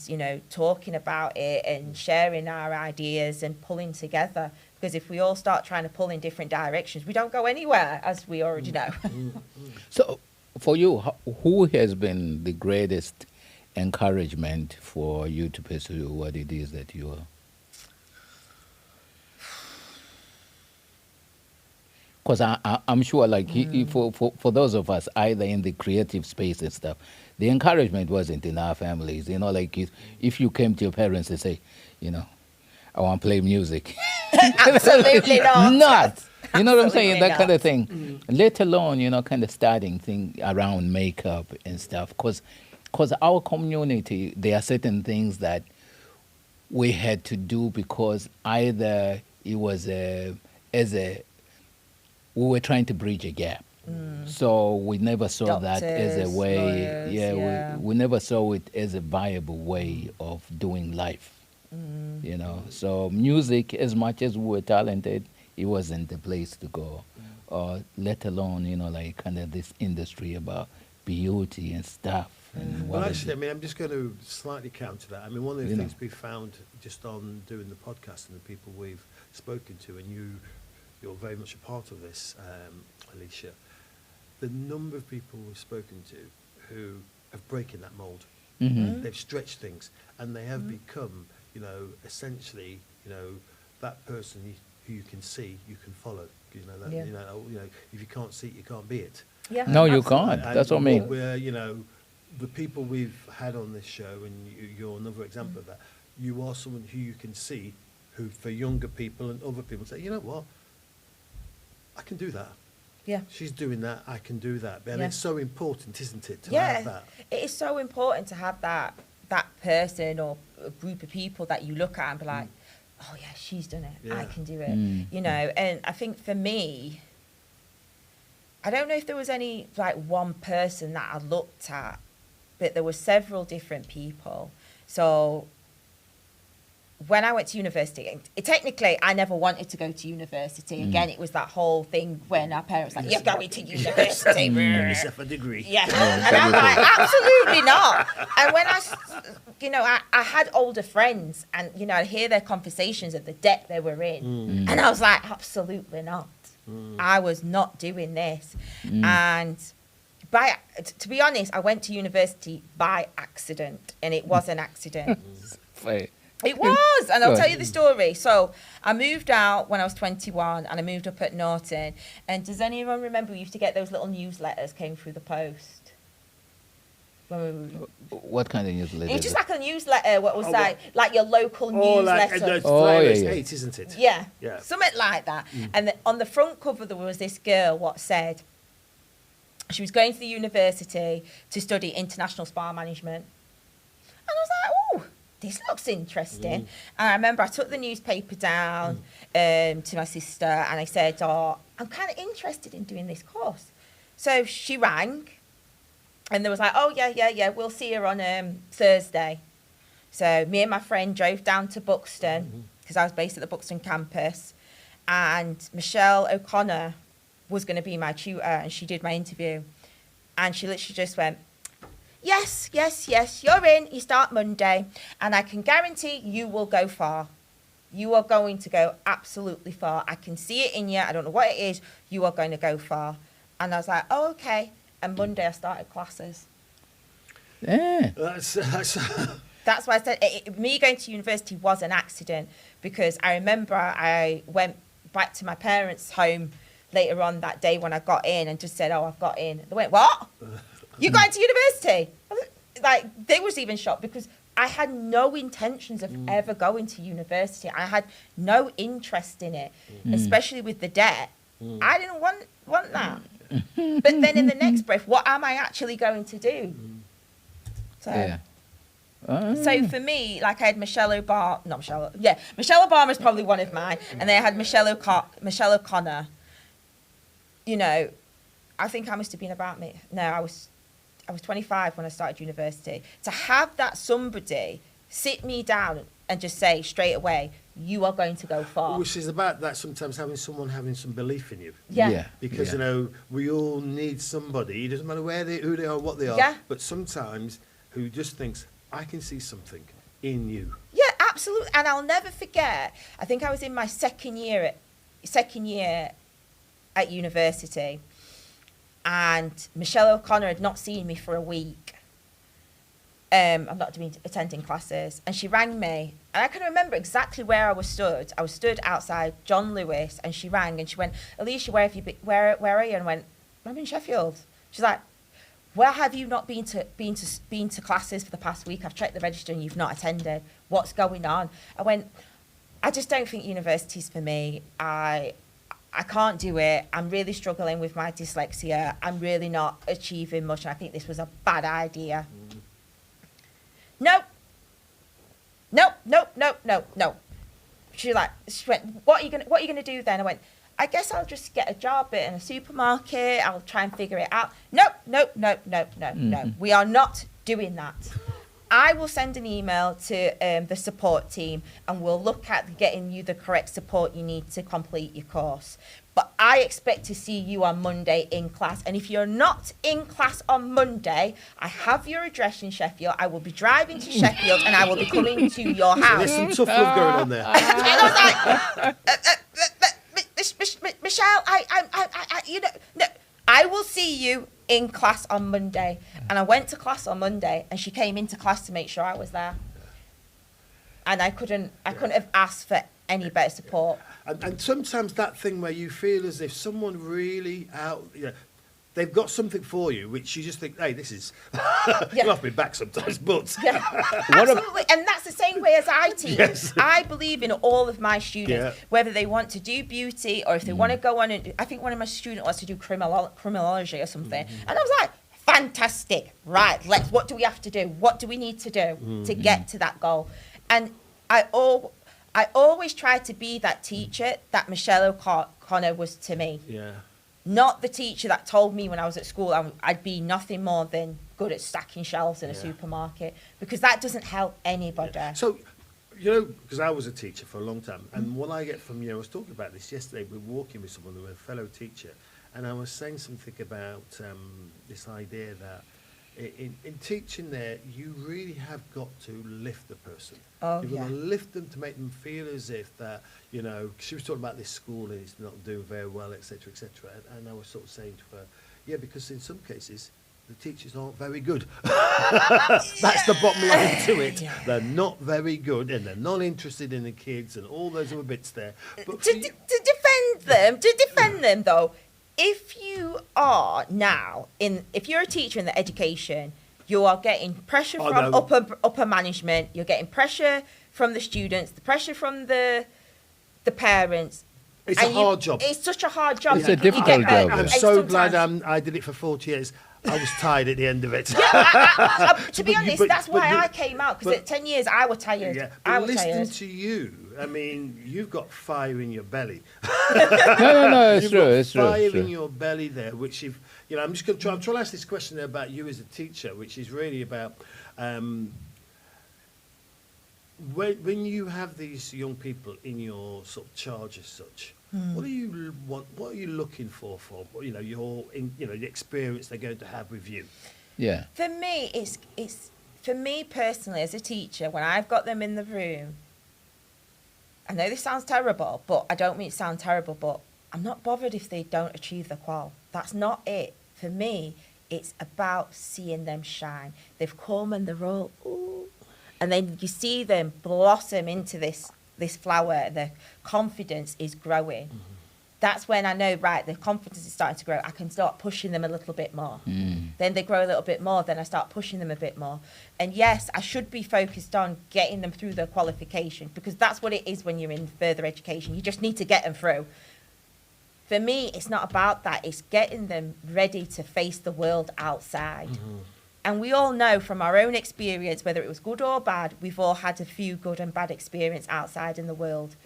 talking about it and sharing our ideas and pulling together. Because if we all start trying to pull in different directions, we don't go anywhere, as we already know. So, for you, who has been the greatest encouragement for you to pursue what it is that you are? Because I'm sure, like, for those of us either in the creative space and stuff, the encouragement wasn't in our families. Like if you came to your parents and say, I want to play music. Absolutely not. Not. You know what I'm saying? Absolutely That kind not. of thing. Let alone, kind of starting thing around makeup and stuff. Because our community, there are certain things that we had to do because either it was we were trying to bridge a gap. So we never saw that as a Doctors, way. lawyers, We never saw it as a viable way of doing life. So music, as much as we were talented, it wasn't the place to go. Let alone, like kind of this industry about beauty and stuff. And Well, what is actually, it? I'm just going to slightly counter that. One of the things we found just on doing the podcast and the people we've spoken to, and you're very much a part of this, Eleasha, the number of people we've spoken to who have broken that mould. They've stretched things, and they have become, essentially, that person who you can see, you can follow. If you can't see it, you can't be it. Yeah, No, you absolutely. can't. That's what I mean. Where, the people we've had on this show, and you're another example of that, you are someone who you can see, who for younger people and other people say, you know what, I can do that. Yeah. She's doing that, I can do that. And Yeah. it's so important, isn't it, to Yeah, have that? it is so important to have that person or a group of people that you look at and be like, oh yeah, she's done it. I Yeah. can do it. And I think for me, I don't know if there was any like one person that I looked at, but there were several different people. So when I went to university, technically I never wanted to go to university. Again, it was that whole thing when our parents were like, you're going to university. Give yourself a degree. Yeah, and I'm like, absolutely not. And when I had older friends, and I'd hear their conversations of the debt they were in, and I was like, absolutely not. I was not doing this. And to be honest, I went to university by accident, and it was an accident. Fair. It was, and I'll Good. tell you the story. So I moved out when I was 21, and I moved up at Norton. And does anyone remember we used to get those little newsletters came through the post? What kind of newsletter? It was just like a newsletter. What was like your local Oh, newsletter? like Oh, yeah, yeah. 8, isn't it? Yeah, Yeah. something like that. And on the front cover there was this girl what said she was going to the university to study international spa management. And I was like, oh, this looks interesting. And I remember I took the newspaper down to my sister and I said, oh, I'm kind of interested in doing this course. So she rang and they was like, oh, yeah, we'll see her on Thursday. So me and my friend drove down to Buxton because I was based at the Buxton campus, and Michelle O'Connor was going to be my tutor, and she did my interview. And she literally just went, yes, you're in, you start Monday, and I can guarantee you will go far. You are going to go absolutely far. I can see it in you. I don't know what it is. You are going to go far. And I was like, oh, okay. And Monday I started classes. Yeah. That's why I said me going to university was an accident, because I remember I went back to my parents' home later on that day when I got in and just said, oh, I've got in. They went, what? You going to university? Like, they was even shocked because I had no intentions of ever going to university. I had no interest in it, especially with the debt. I didn't want that. But then in the next breath, what am I actually going to do? So, Yeah. so for me, like I had Michelle Obama is probably one of mine, and then I had Michelle O'Connor. You know, I think I must have been about me. No, I was 25 when I started university. To have that somebody sit me down and just say straight away, you are going to go far. Which is about that, sometimes having someone having some belief in you. Yeah. Because, you know, we all need somebody, it doesn't matter who they are, what they are, Yeah. but sometimes who just thinks, I can see something in you. Yeah, absolutely. And I'll never forget, I think I was in my second year at university, and Michelle O'Connor had not seen me for a week. I'm not attending classes, and she rang me, and I can remember exactly where I was stood. I was stood outside John Lewis, and she rang and she went, Eleasha, where have you been? Where are you? And I went, I'm in Sheffield. She's like, where have you not been to classes for the past week? I've checked the register and you've not attended. What's going on? I went, I just don't think university's for me. I can't do it. I'm really struggling with my dyslexia. I'm really not achieving much, and I think this was a bad idea. No. She went, what are you gonna do then? I went, I guess I'll just get a job in a supermarket. I'll try and figure it out. No. We are not doing that. I will send an email to the support team, and we'll look at getting you the correct support you need to complete your course. But I expect to see you on Monday in class. And if you're not in class on Monday, I have your address in Sheffield. I will be driving to Sheffield and I will be coming to your house. There's some tough love going on there. And I was like, Michelle, I will see you in class on Monday. And I went to class on Monday, and she came into class to make sure I was there. And I couldn't have asked for any better support. And sometimes that thing where you feel as if someone really they've got something for you, which you just think, hey, this is, you have me back sometimes, but. Yeah, absolutely. And that's the same way as I teach. Yes. I believe in all of my students, Yeah. whether they want to do beauty or if they want to go on and, I think one of my students wants to do criminology or something. And I was like, fantastic. Right, what do we have to do? What do we need to do to get to that goal? And I always try to be that teacher that Michelle O'Connor was to me. Yeah. Not the teacher that told me when I was at school I'd be nothing more than good at stacking shelves in a supermarket, because that doesn't help anybody. Yeah. So, because I was a teacher for a long time, and what I get from I was talking about this yesterday, we were walking with someone who was a fellow teacher, and I was saying something about this idea that in teaching there, you really have got to lift the person. Oh, You've yeah. got to lift them to make them feel as if that, she was talking about this school and it's not doing very well, etc., etc. And I was sort of saying to her, yeah, because in some cases, the teachers aren't very good. That's the bottom line to it. Yeah. They're not very good, and they're not interested in the kids and all those other bits there. But To defend them though, if you are now if you're a teacher in the education, you are getting pressure from upper management. You're getting pressure from the students, the pressure from the parents. it's a hard job. It's such a hard job. It's a difficult job. I'm And so sometimes- glad I did it for 40 years. I was tired at the end of it. To But be you- honest, but- that's but why you- I came out, because but- at 10 years I was tired. Yeah, I but was listening tired. to you, I mean, you've got fire in your belly. No, it's You've true, got it's true. fire it's true. in your belly there, which I'm just going to try. I'm trying to ask this question there about you as a teacher, which is really about when you have these young people in your sort of charge as such. What do you want? What are you looking for? The experience they're going to have with you. Yeah. For me, it's for me personally as a teacher, when I've got them in the room, I know this sounds terrible, but I don't mean it sound terrible, but I'm not bothered if they don't achieve the qual. That's not it. For me, it's about seeing them shine. They've come and they're all, ooh. And then you see them blossom into this flower. The confidence is growing. Mm-hmm. That's when I know, right, the confidence is starting to grow. I can start pushing them a little bit more. Then they grow a little bit more. Then I start pushing them a bit more. And yes, I should be focused on getting them through their qualification, because that's what it is when you're in further education. You just need to get them through. For me, it's not about that. It's getting them ready to face the world outside. Mm-hmm. And we all know from our own experience, whether it was good or bad, we've all had a few good and bad experience outside in the world.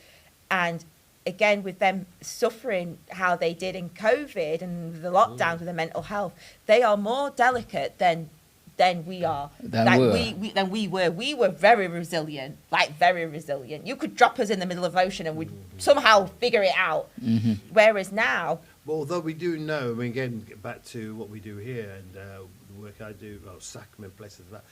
And again, with them suffering how they did in COVID and the lockdowns with their mental health, they are more delicate than we are. Than we were. We were very resilient, very resilient. You could drop us in the middle of the ocean and we'd somehow figure it out. Mm-hmm. Whereas now... Well, although we do know, I mean, again, get back to what we do here and the work I do, Sacrament, places like that,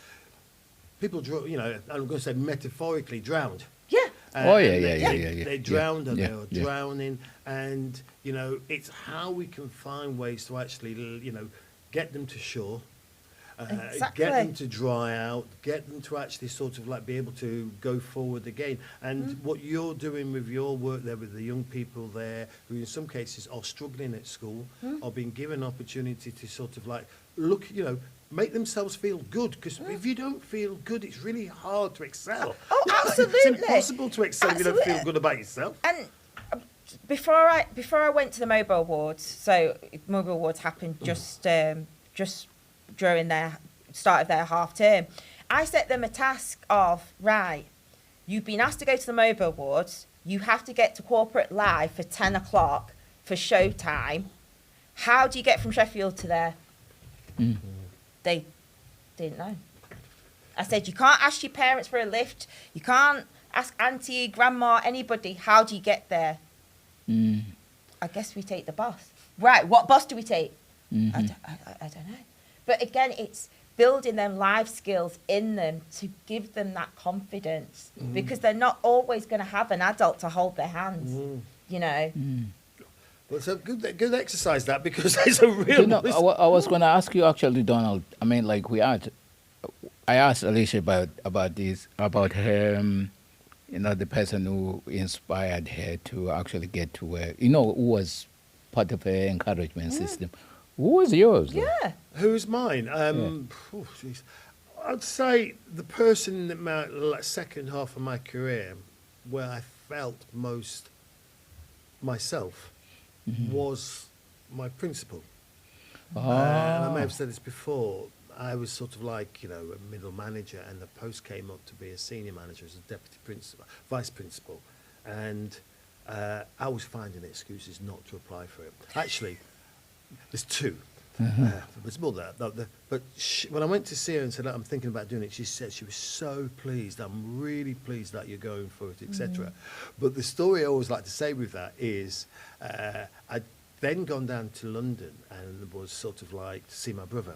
people, I'm going to say metaphorically drowned. Yeah. They drowned and they are drowning. And, it's how we can find ways to actually, get them to shore. Exactly. Get them to dry out, get them to actually sort of be able to go forward again. And what you're doing with your work there with the young people there, who in some cases are struggling at school, are being given opportunity to sort of look, make themselves feel good. Because if you don't feel good, it's really hard to excel. Oh, absolutely. It's impossible to excel if you don't feel good about yourself. And before I went to the Mobile Awards, so Mobile Awards happened just during their start of their half term, I set them a task of, right, you've been asked to go to the Mobile Awards, you have to get to Corporate Live for 10 o'clock for showtime. How do you get from Sheffield to there? They didn't know. I said, you can't ask your parents for a lift, you can't ask auntie, grandma, anybody, how do you get there? I guess we take the bus. Right, what bus do we take? I don't know. But again, it's building them life skills in them to give them that confidence, because they're not always going to have an adult to hold their hands, Well, it's a good exercise, that, because it's a real... I was going to ask you actually, Donald. I mean, I asked Eleasha about this, about her, the person who inspired her to actually get to where, who was part of her encouragement system. Who was yours? Yeah. Who's mine? I'd say the person in my second half of my career where I felt most myself was my principal. And I may have said this before. I was sort of a middle manager, and the post came up to be a senior manager as a deputy principal, vice principal. And I was finding excuses not to apply for it. Actually, there's two. There's more than that. But when I went to see her and said, I'm thinking about doing it, she said she was so pleased. I'm really pleased that you're going for it, etc. But the story I always like to say with that is I'd then gone down to London and was sort of to see my brother.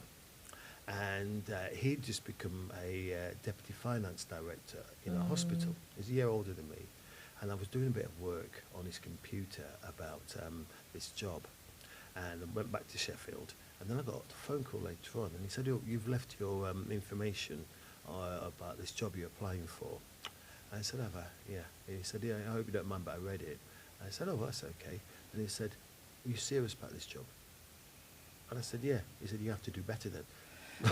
And he'd just become a deputy finance director in a hospital. He's a year older than me. And I was doing a bit of work on his computer about this job. And I went back to Sheffield. And then I got a phone call later on. And he said, you've left your information about this job you're applying for. And I said, have I? Yeah. And he said, yeah, I hope you don't mind, but I read it. And I said, oh, that's okay. And he said, are you serious about this job? And I said, yeah. He said, you have to do better then. So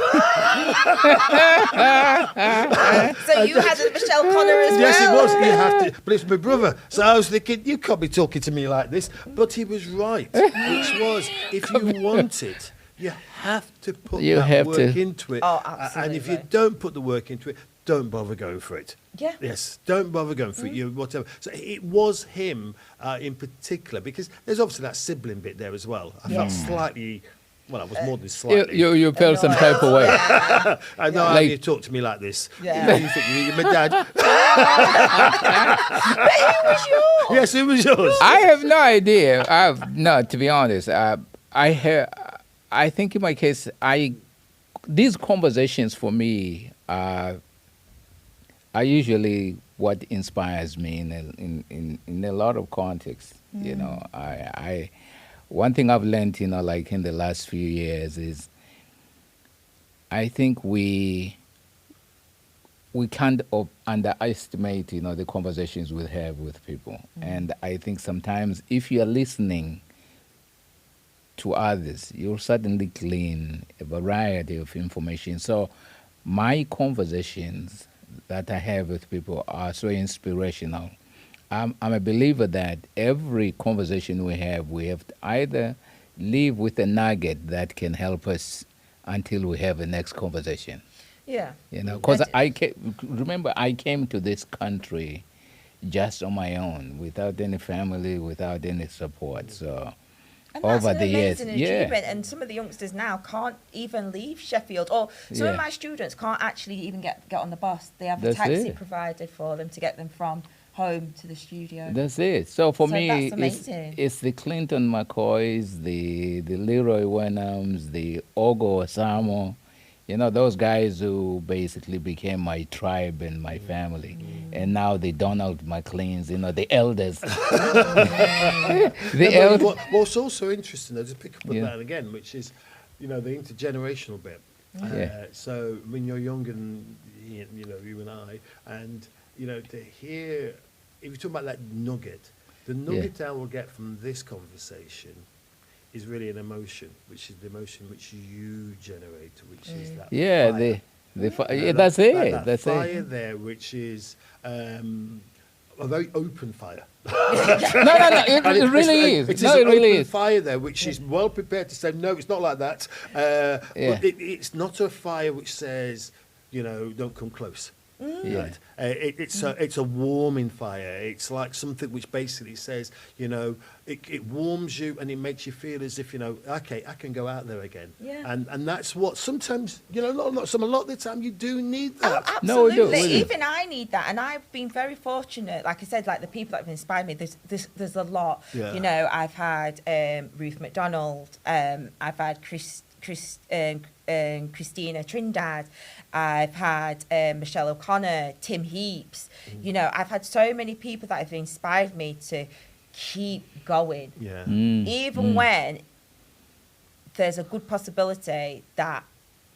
you had a Michelle Connor as well? Yes, it was. You have to, but it's my brother. So I was thinking, you can't be talking to me like this. But he was right. Which was, if you want it, You have to put You that have work to. into it. Oh, And if you absolutely. don't put the work into it, don't bother going for it. Yeah. Yes, don't bother going for it. You whatever. So it was him in particular, because there's obviously that sibling bit there as well. I felt slightly. Well, I was more than slightly. You felt some type of way. I know how Like- you talk to me like this. Yeah. You think you're my dad. It was yours. Yes, it was yours. I have no idea. To be honest, I think in my case, these conversations for me are usually what inspires me in a lot of contexts. You know, one thing I've learned, like in the last few years is I think we can't underestimate, the conversations we have with people. And I think sometimes if you are listening to others, you'll suddenly glean a variety of information. So my conversations that I have with people are so inspirational. I'm a believer that every conversation we have to either leave with a nugget that can help us until we have the next conversation. Yeah. Because remember, I came to this country just on my own, without any family, without any support. So And that's over an the years, amazing achievement. And some of the youngsters now can't even leave Sheffield. Or some of Yeah. my students can't actually even get on the bus. They have a That's taxi it. provided for them to get them from home to the studio. That's it. So for So me, that's amazing. it's the Clinton McCoys, the Leroy Wenhams, the Ogo Osamo, those guys who basically became my tribe and my family. And now the Donald McLeans, the elders. The elders. What's also interesting, though, to pick up on Yeah. that again, which is, the intergenerational bit. Yeah. So when you're young and, you and I, and, to hear, if you talk about that nugget, the nugget I will get from this conversation is really an emotion, which is the emotion which you generate, which is that Yeah, fire. that's it. That That's fire it. there, which is a very open fire. No, it really is. It is No, an it really open is. fire there, which is well prepared to say, no, it's not like that. Yeah. But it's not a fire which says, don't come close. Yeah. Right. It's a warming fire. It's like something which basically says, it warms you and it makes you feel as if, okay, I can go out there again. Yeah. And that's what sometimes, a lot of the time you do need that. Oh, No, we do, absolutely. we do. Even I need that, and I've been very fortunate. Like I said, like the people that have inspired me. There's a lot. Yeah. I've had Ruth McDonald. I've had Christina Trindad. I've had Michelle O'Connor, Tim Heaps. I've had so many people that have inspired me to keep going, Yeah. even when there's a good possibility that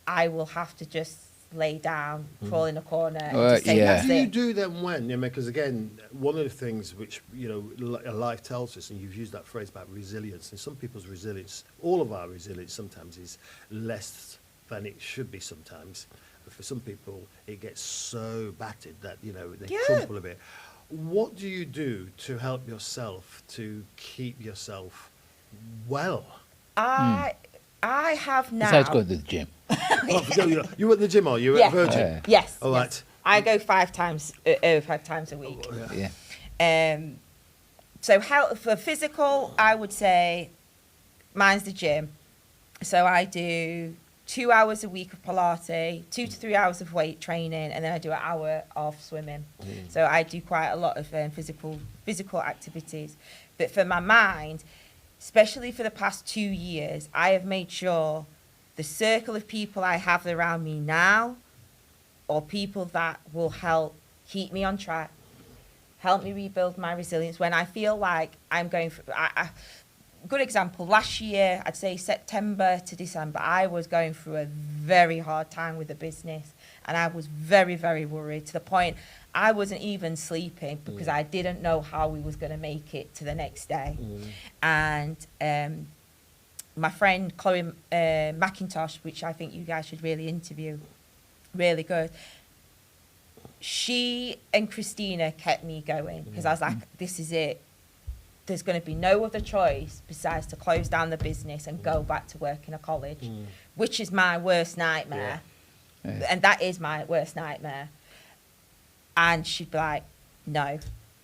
I will have to just lay down, crawl in a corner, and just say yeah. that's What do you it. do then when? Because again, one of the things which life tells us, and you've used that phrase about resilience, and some people's resilience, all of our resilience, sometimes is less than it should be. Sometimes, but for some people, it gets so battered that they crumple a bit. What do you do to help yourself to keep yourself well? I have now. Besides go to the gym. You at the gym, are you? Yeah. At Virgin? Yeah. Yes. All yes. right. I go 5 times a week. Yeah. So for physical, I would say mine's the gym. So I do 2 hours a week of Pilates, 2 to 3 hours of weight training, and then I do an hour of swimming. So I do quite a lot of physical activities. But for my mind, especially for the past 2 years, I have made sure the circle of people I have around me now are people that will help keep me on track, help me rebuild my resilience when I feel like I'm going through. Good example, last year, I'd say September to December, I was going through a very hard time with the business, and I was very, very worried, to the point I wasn't even sleeping because I didn't know how we was going to make it to the next day. And my friend Chloe McIntosh, which I think you guys should really interview, really good, she and Christina kept me going, because I was like, this is it. there's going to be no other choice besides to close down the business and go back to work in a college, which is my worst nightmare. Yeah. And that is my worst nightmare. And she'd be like, no,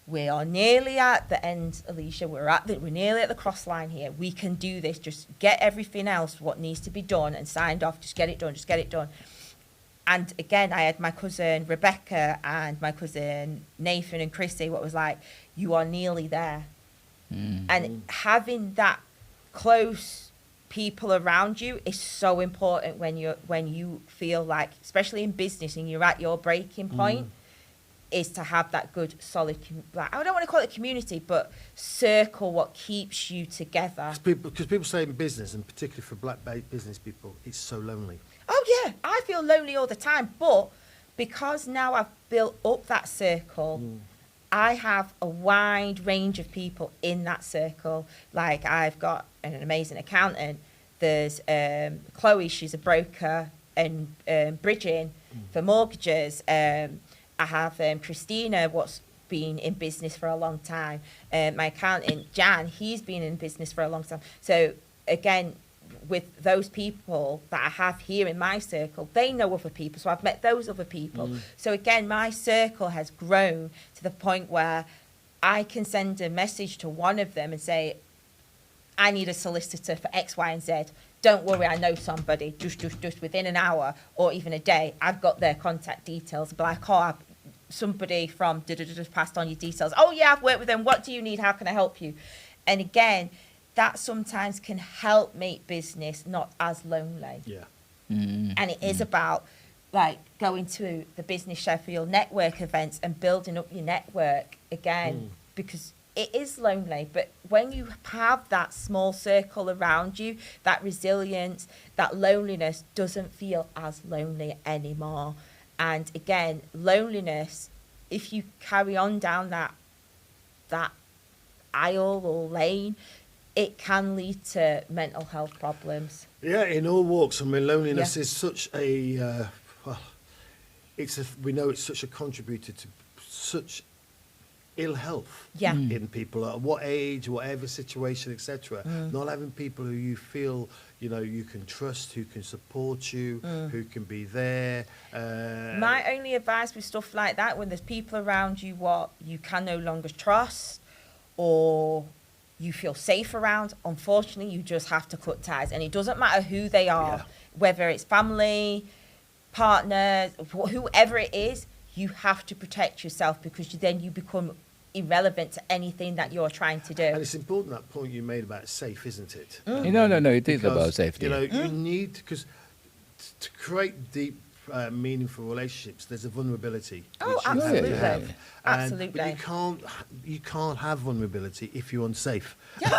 we are nearly at the end, Eleasha. We're nearly at the cross line here. We can do this. Just get everything else, what needs to be done and signed off. Just get it done. Just get it done. And again, I had my cousin Rebecca and my cousin Nathan and Chrissy, what was like, you are nearly there. And having that close people around you is so important when you feel like, especially in business and you're at your breaking point, is to have that good solid I don't want to call it community, but circle what keeps you together. Because people say in business, and particularly for black business people, it's so lonely. Oh yeah, I feel lonely all the time, but because now I've built up that circle, I have a wide range of people in that circle. Like I've got an amazing accountant. There's Chloe, she's a broker and bridging for mortgages. I have Christina, what's been in business for a long time. My accountant, Jan, he's been in business for a long time. So again, with those people that I have here in my circle, they know other people. So I've met those other people. So again, my circle has grown to the point where I can send a message to one of them and say, I need a solicitor for X, Y, and Z. Don't worry, I know somebody. Just within an hour or even a day, I've got their contact details. But like, oh, somebody from just passed on your details. Oh yeah, I've worked with them. What do you need? How can I help you? And again, that sometimes can help make business not as lonely. Yeah. And it is about like going to the Business Sheffield network events and building up your network again, because it is lonely. But when you have that small circle around you, that resilience, that loneliness doesn't feel as lonely anymore. And again, loneliness, if you carry on down that aisle or lane, it can lead to mental health problems. Yeah, in all walks. I mean, loneliness is such a we know it's such a contributor to such ill health in people at what age, whatever situation, etc. Not having people who you feel you can trust, who can support you, who can be there. My only advice with stuff like that, when there's people around you what you can no longer trust or you feel safe around, unfortunately, you just have to cut ties. And it doesn't matter who they are, whether it's family, partners, whoever it is, you have to protect yourself, because then you become irrelevant to anything that you're trying to do. And it's important, that point you made about safe, isn't it? No, it is about safety. You need, because to create deep, meaningful relationships, there's a vulnerability. Oh, which you absolutely. have to have. Absolutely. But you can't have vulnerability if you're unsafe. Yeah.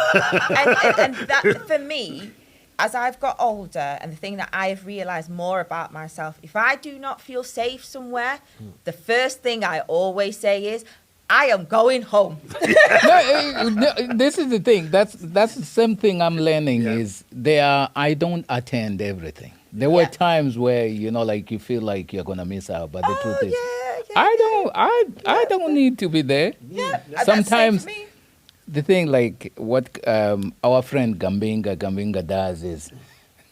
and that, for me, as I've got older, and the thing that I've realised more about myself, if I do not feel safe somewhere, the first thing I always say is, I am going home. No, this is the thing. That's the same thing I'm learning is I don't attend everything. There were times where, like you feel like you're going to miss out, but the truth is, I don't need to be there. Yeah. Sometimes That's safe for me. the thing, like what our friend Gambinga does is,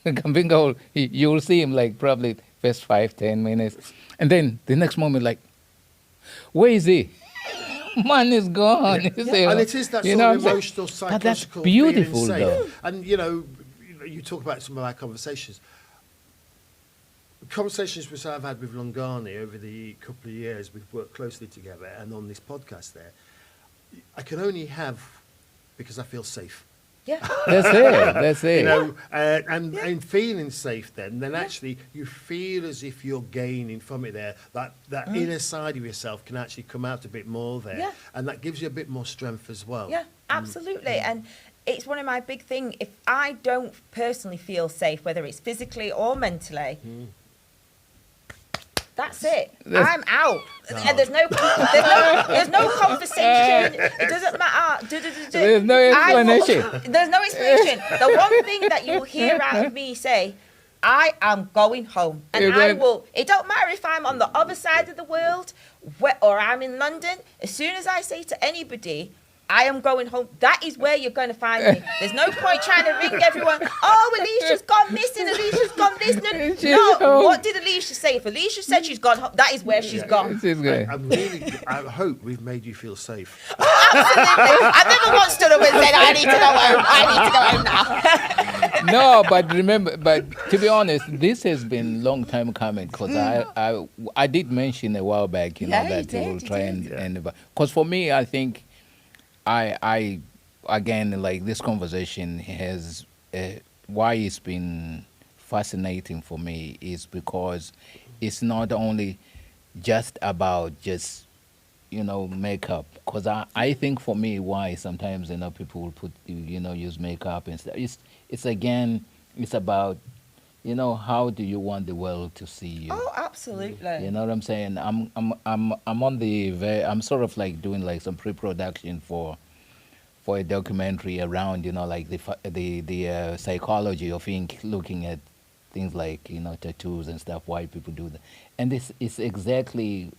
Gambinga, you'll see him like probably first 5-10 minutes. And then the next moment, like, where is he? Man is gone. And it is that sort of emotional, psychological but that's beautiful, feeling though. safe. And, you talk about some of our conversations which I've had with Longani over the couple of years. We've worked closely together, and on this podcast there, I can only have because I feel safe. Yeah. That's it. And feeling safe, then actually you feel as if you're gaining from it there. That inner side of yourself can actually come out a bit more there. Yeah. And that gives you a bit more strength as well. Yeah, absolutely. And it's one of my big things. If I don't personally feel safe, whether it's physically or mentally, that's it. I'm out. And there's no conversation. It doesn't matter. There's no explanation. There's no explanation. The one thing that you'll hear out of me say, I am going home. And I will. It don't matter if I'm on the other side of the world or I'm in London. As soon as I say to anybody, I am going home. That is where you're going to find me. There's no point trying to ring everyone. Oh, Alicia's gone missing. Alicia's gone this. No, what did Eleasha say? If Eleasha said she's gone home, that is where she's gone. I hope we've made you feel safe. Absolutely. I never once stood up and said, I need to go home. I need to go home now. No, but remember, but to be honest, this has been long time coming because I did mention a while back, you know, Yeah, that you we will did, try and because for me, I think I again, like this conversation has why it's been fascinating for me is because it's not only just about just, you know, makeup. Because I think for me, why sometimes, you know, people will put, you know, use makeup and stuff. It's again, it's about, you know, how do you want the world to see you? Oh, absolutely. You know what I'm saying? I'm on the I'm sort of like doing like some pre-production for a documentary around, you know, like the psychology of ink, looking at things like, you know, tattoos and stuff, why people do that. And it's exactly,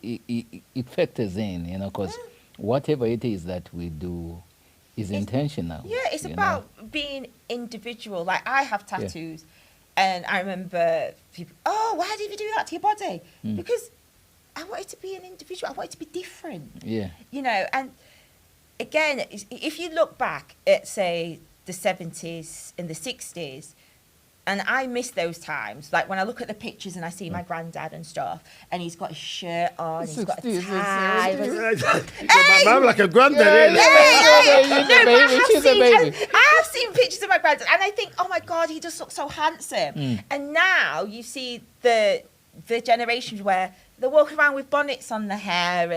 it factors in, you know, because whatever it is that we do is intentional. Yeah, it's you about know? being individual. Like, I have tattoos, and I remember people, oh, why did you do that to your body? Because I wanted to be an individual. I wanted to be different. Yeah. You know, and again, if you look back at, say, the 70s and the 60s, and I miss those times. Like when I look at the pictures and I see my granddad and stuff, and he's got his shirt on, he's got a tie. I'm like a granddad. She's a baby. I've seen pictures of my granddad, and I think, oh my God, he just looks so handsome. And now you see the generations where they're walking around with bonnets on their hair,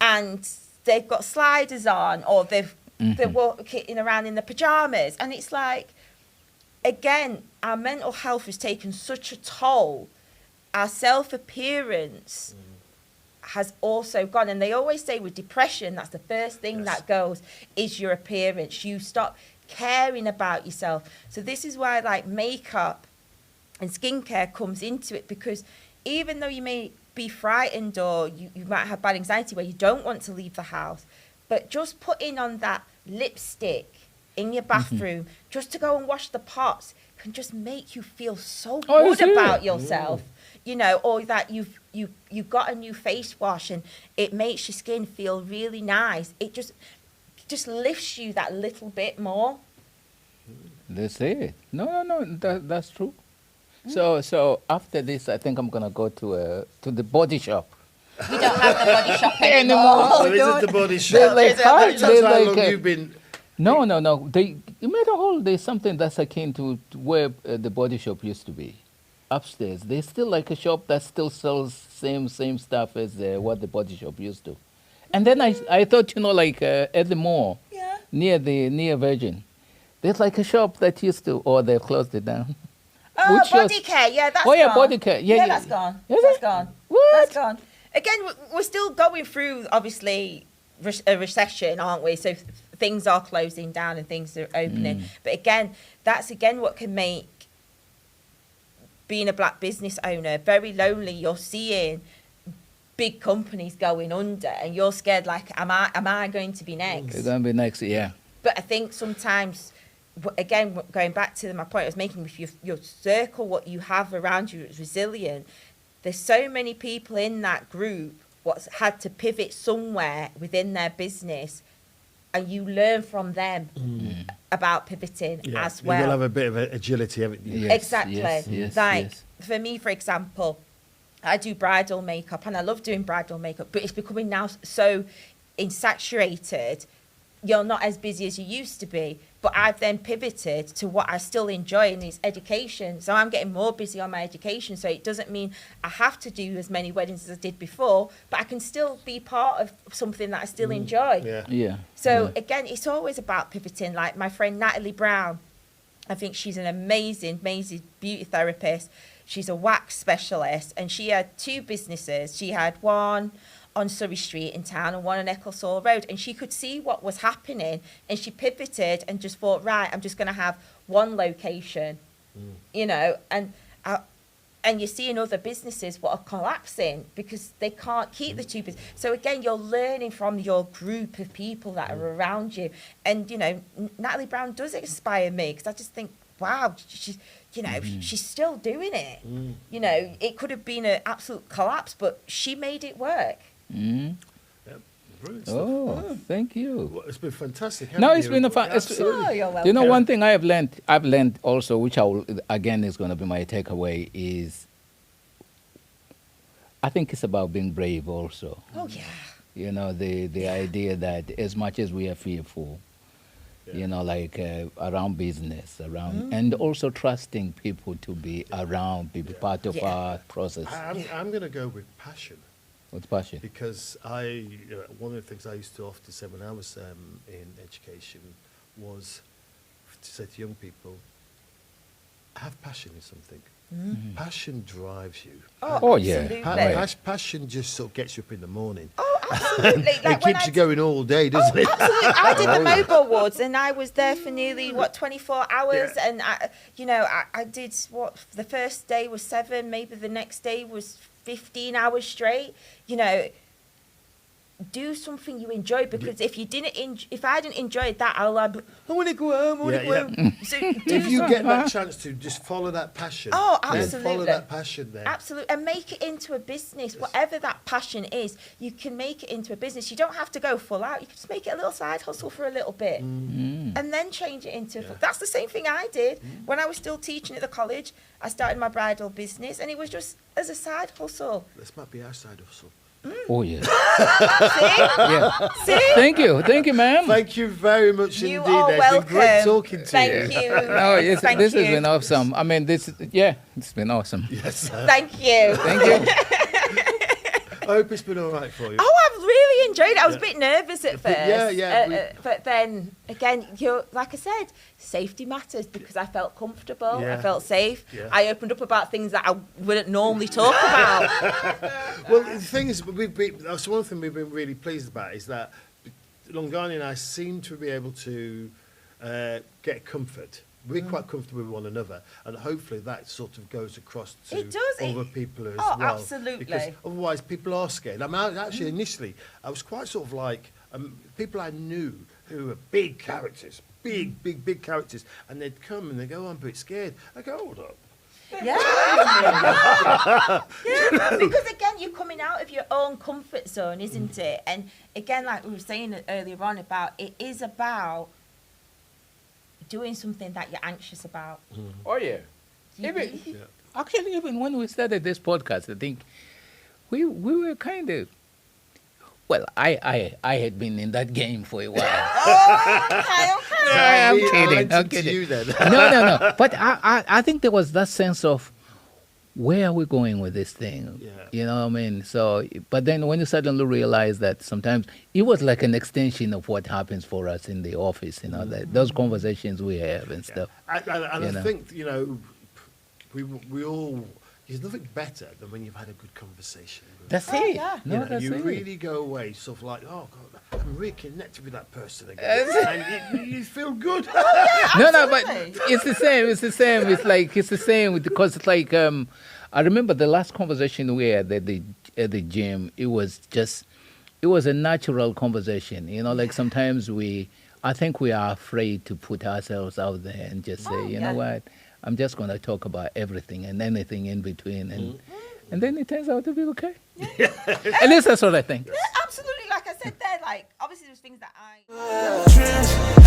and they've got sliders on, or they're walking around in their pajamas, and it's like, again, our mental health has taken such a toll. Our self-appearance has also gone. And they always say with depression, that's the first thing that goes, is your appearance. You stop caring about yourself. So this is why, like, makeup and skincare comes into it, because even though you may be frightened or you might have bad anxiety where you don't want to leave the house, but just putting on that lipstick in your bathroom just to go and wash the pots can just make you feel so good about yourself, you know, or that you've got a new face wash and it makes your skin feel really nice. It just lifts you that little bit more. That's it. No, that's true. So after this, I think I'm gonna go to the body shop. We don't have the body shop anymore. So is it the body shop? That's How long like, you've been? No. You made a whole. There's something that's akin to where the body shop used to be. Upstairs, there's still like a shop that still sells same stuff as what the body shop used to. And then I thought, you know, like at the mall, near Virgin, there's like a shop that used to, or they've closed it down. Oh, body care, yeah, that's gone. Oh yeah, body care, yeah. That's gone. Is That's it? gone. What? That's gone. Again, we're still going through, obviously, a recession, aren't we? So things are closing down and things are opening. But again, that's again what can make being a black business owner very lonely. You're seeing big companies going under, and you're scared. Like, am I going to be next? You're going to be next, yeah. But I think sometimes, again, going back to my point I was making, with your circle, what you have around you is resilient. There's so many people in that group what's had to pivot somewhere within their business, and you learn from them about pivoting as well. You'll have a bit of agility, haven't you? Yes, exactly. yes. For me, for example, I do bridal makeup, and I love doing bridal makeup, but it's becoming now so insaturated. You're not as busy as you used to be. But I've then pivoted to what I still enjoy, and it's education. So I'm getting more busy on my education. So it doesn't mean I have to do as many weddings as I did before, but I can still be part of something that I still enjoy. Yeah. So again, it's always about pivoting. Like my friend Natalie Brown, I think she's an amazing beauty therapist. She's a wax specialist, and she had 2 businesses. She had one on Surrey Street in town and one on Ecclesall Road, and she could see what was happening, and she pivoted and just thought, right, I'm just going to have one location, you know. And And you're seeing other businesses what are collapsing because they can't keep the two businesses. So again, you're learning from your group of people that are around you. And, you know, Natalie Brown does inspire me because I just think, wow, she's, you know, she's still doing it. You know, it could have been an absolute collapse, but she made it work. Mm. Yep. Brilliant stuff. Oh, thank you. Well, it's been fantastic. No, haven't it's you? been a fun. Oh, you're welcome. You know, one thing I've learned also, which I will, again is going to be my takeaway, is I think it's about being brave also. Oh, yeah. You know, the idea that as much as we are fearful, you know, like around business, around, and also trusting people to be around, be part of our process. I'm going to go with passion. With passion. Because one of the things I used to often say when I was in education was to say to young people, have passion in something. Passion drives you. Oh, yeah. Absolutely. Passion just sort of gets you up in the morning. Oh, absolutely. It keeps you going all day, doesn't it? Absolutely. I did the Mobile Awards and I was there for nearly, 24 hours. Yeah. And, I did the first day was 7, maybe the next day was 15 hours straight. You know, do something you enjoy because if you didn't, if I didn't enjoy that, I want to go home, I want to go home. So If you get that chance to just follow that passion, Oh, then absolutely. follow that passion there. Absolutely, and make it into a business. Whatever that passion is, you can make it into a business. You don't have to go full out. You can just make it a little side hustle for a little bit, and then change it into. That's the same thing I did when I was still teaching at the college. I started my bridal business, and it was just as a side hustle. This might be our side hustle. Oh, yeah. See? Yeah. See? Thank you, ma'am. Thank you very much You indeed. are It's welcome. been great talking to Thank you. you. No, yes, Thank this you. has been awesome. I mean, it's been awesome. Yes. Thank you. Thank you. I hope it's been all right for you. Oh, I've really enjoyed it. I was a bit nervous at first. Yeah. But then again, like I said, safety matters because I felt comfortable. Yeah. I felt safe. Yeah. I opened up about things that I wouldn't normally talk about. Well, the thing is, that's one thing we've been really pleased about is that Longani and I seem to be able to get comfort. We're quite comfortable with one another, and hopefully that sort of goes across to It does. other people as Oh, well. absolutely. Because otherwise, people are scared. I mean, actually, initially, I was quite sort of like people I knew who were big characters, big characters, and they'd come and they'd go, oh, I'm a bit scared. I go, hold up. Yeah. Because again, you're coming out of your own comfort zone, isn't it? And again, like we were saying earlier on about, it is about doing something that you're anxious about. Oh, yeah. Actually, even when we started this podcast, I think we were kind of, well, I had been in that game for a while. I'm kidding. I'm To kidding. you then. No. But I think there was that sense of, where are we going with this thing? Yeah. You know what I mean? So, but then when you suddenly realize that sometimes it was like an extension of what happens for us in the office, you know, that those conversations we have and stuff. And You I know. think, we all, there's nothing better than when you've had a good conversation. That's Oh, it. yeah. No, that's you it. really go away sort of like, oh, God, I'm really connected with that person again. And you feel good. No, but Absolutely. it's the same. It's the same. It's the same because it's like I remember the last conversation we had at the gym. It was a natural conversation. You know, like sometimes I think we are afraid to put ourselves out there and just say, you know what, I'm just going to talk about everything and anything in between, and then it turns out to be okay. At least that's what I think. Yeah, absolutely. Like I said there, like obviously there's things that I.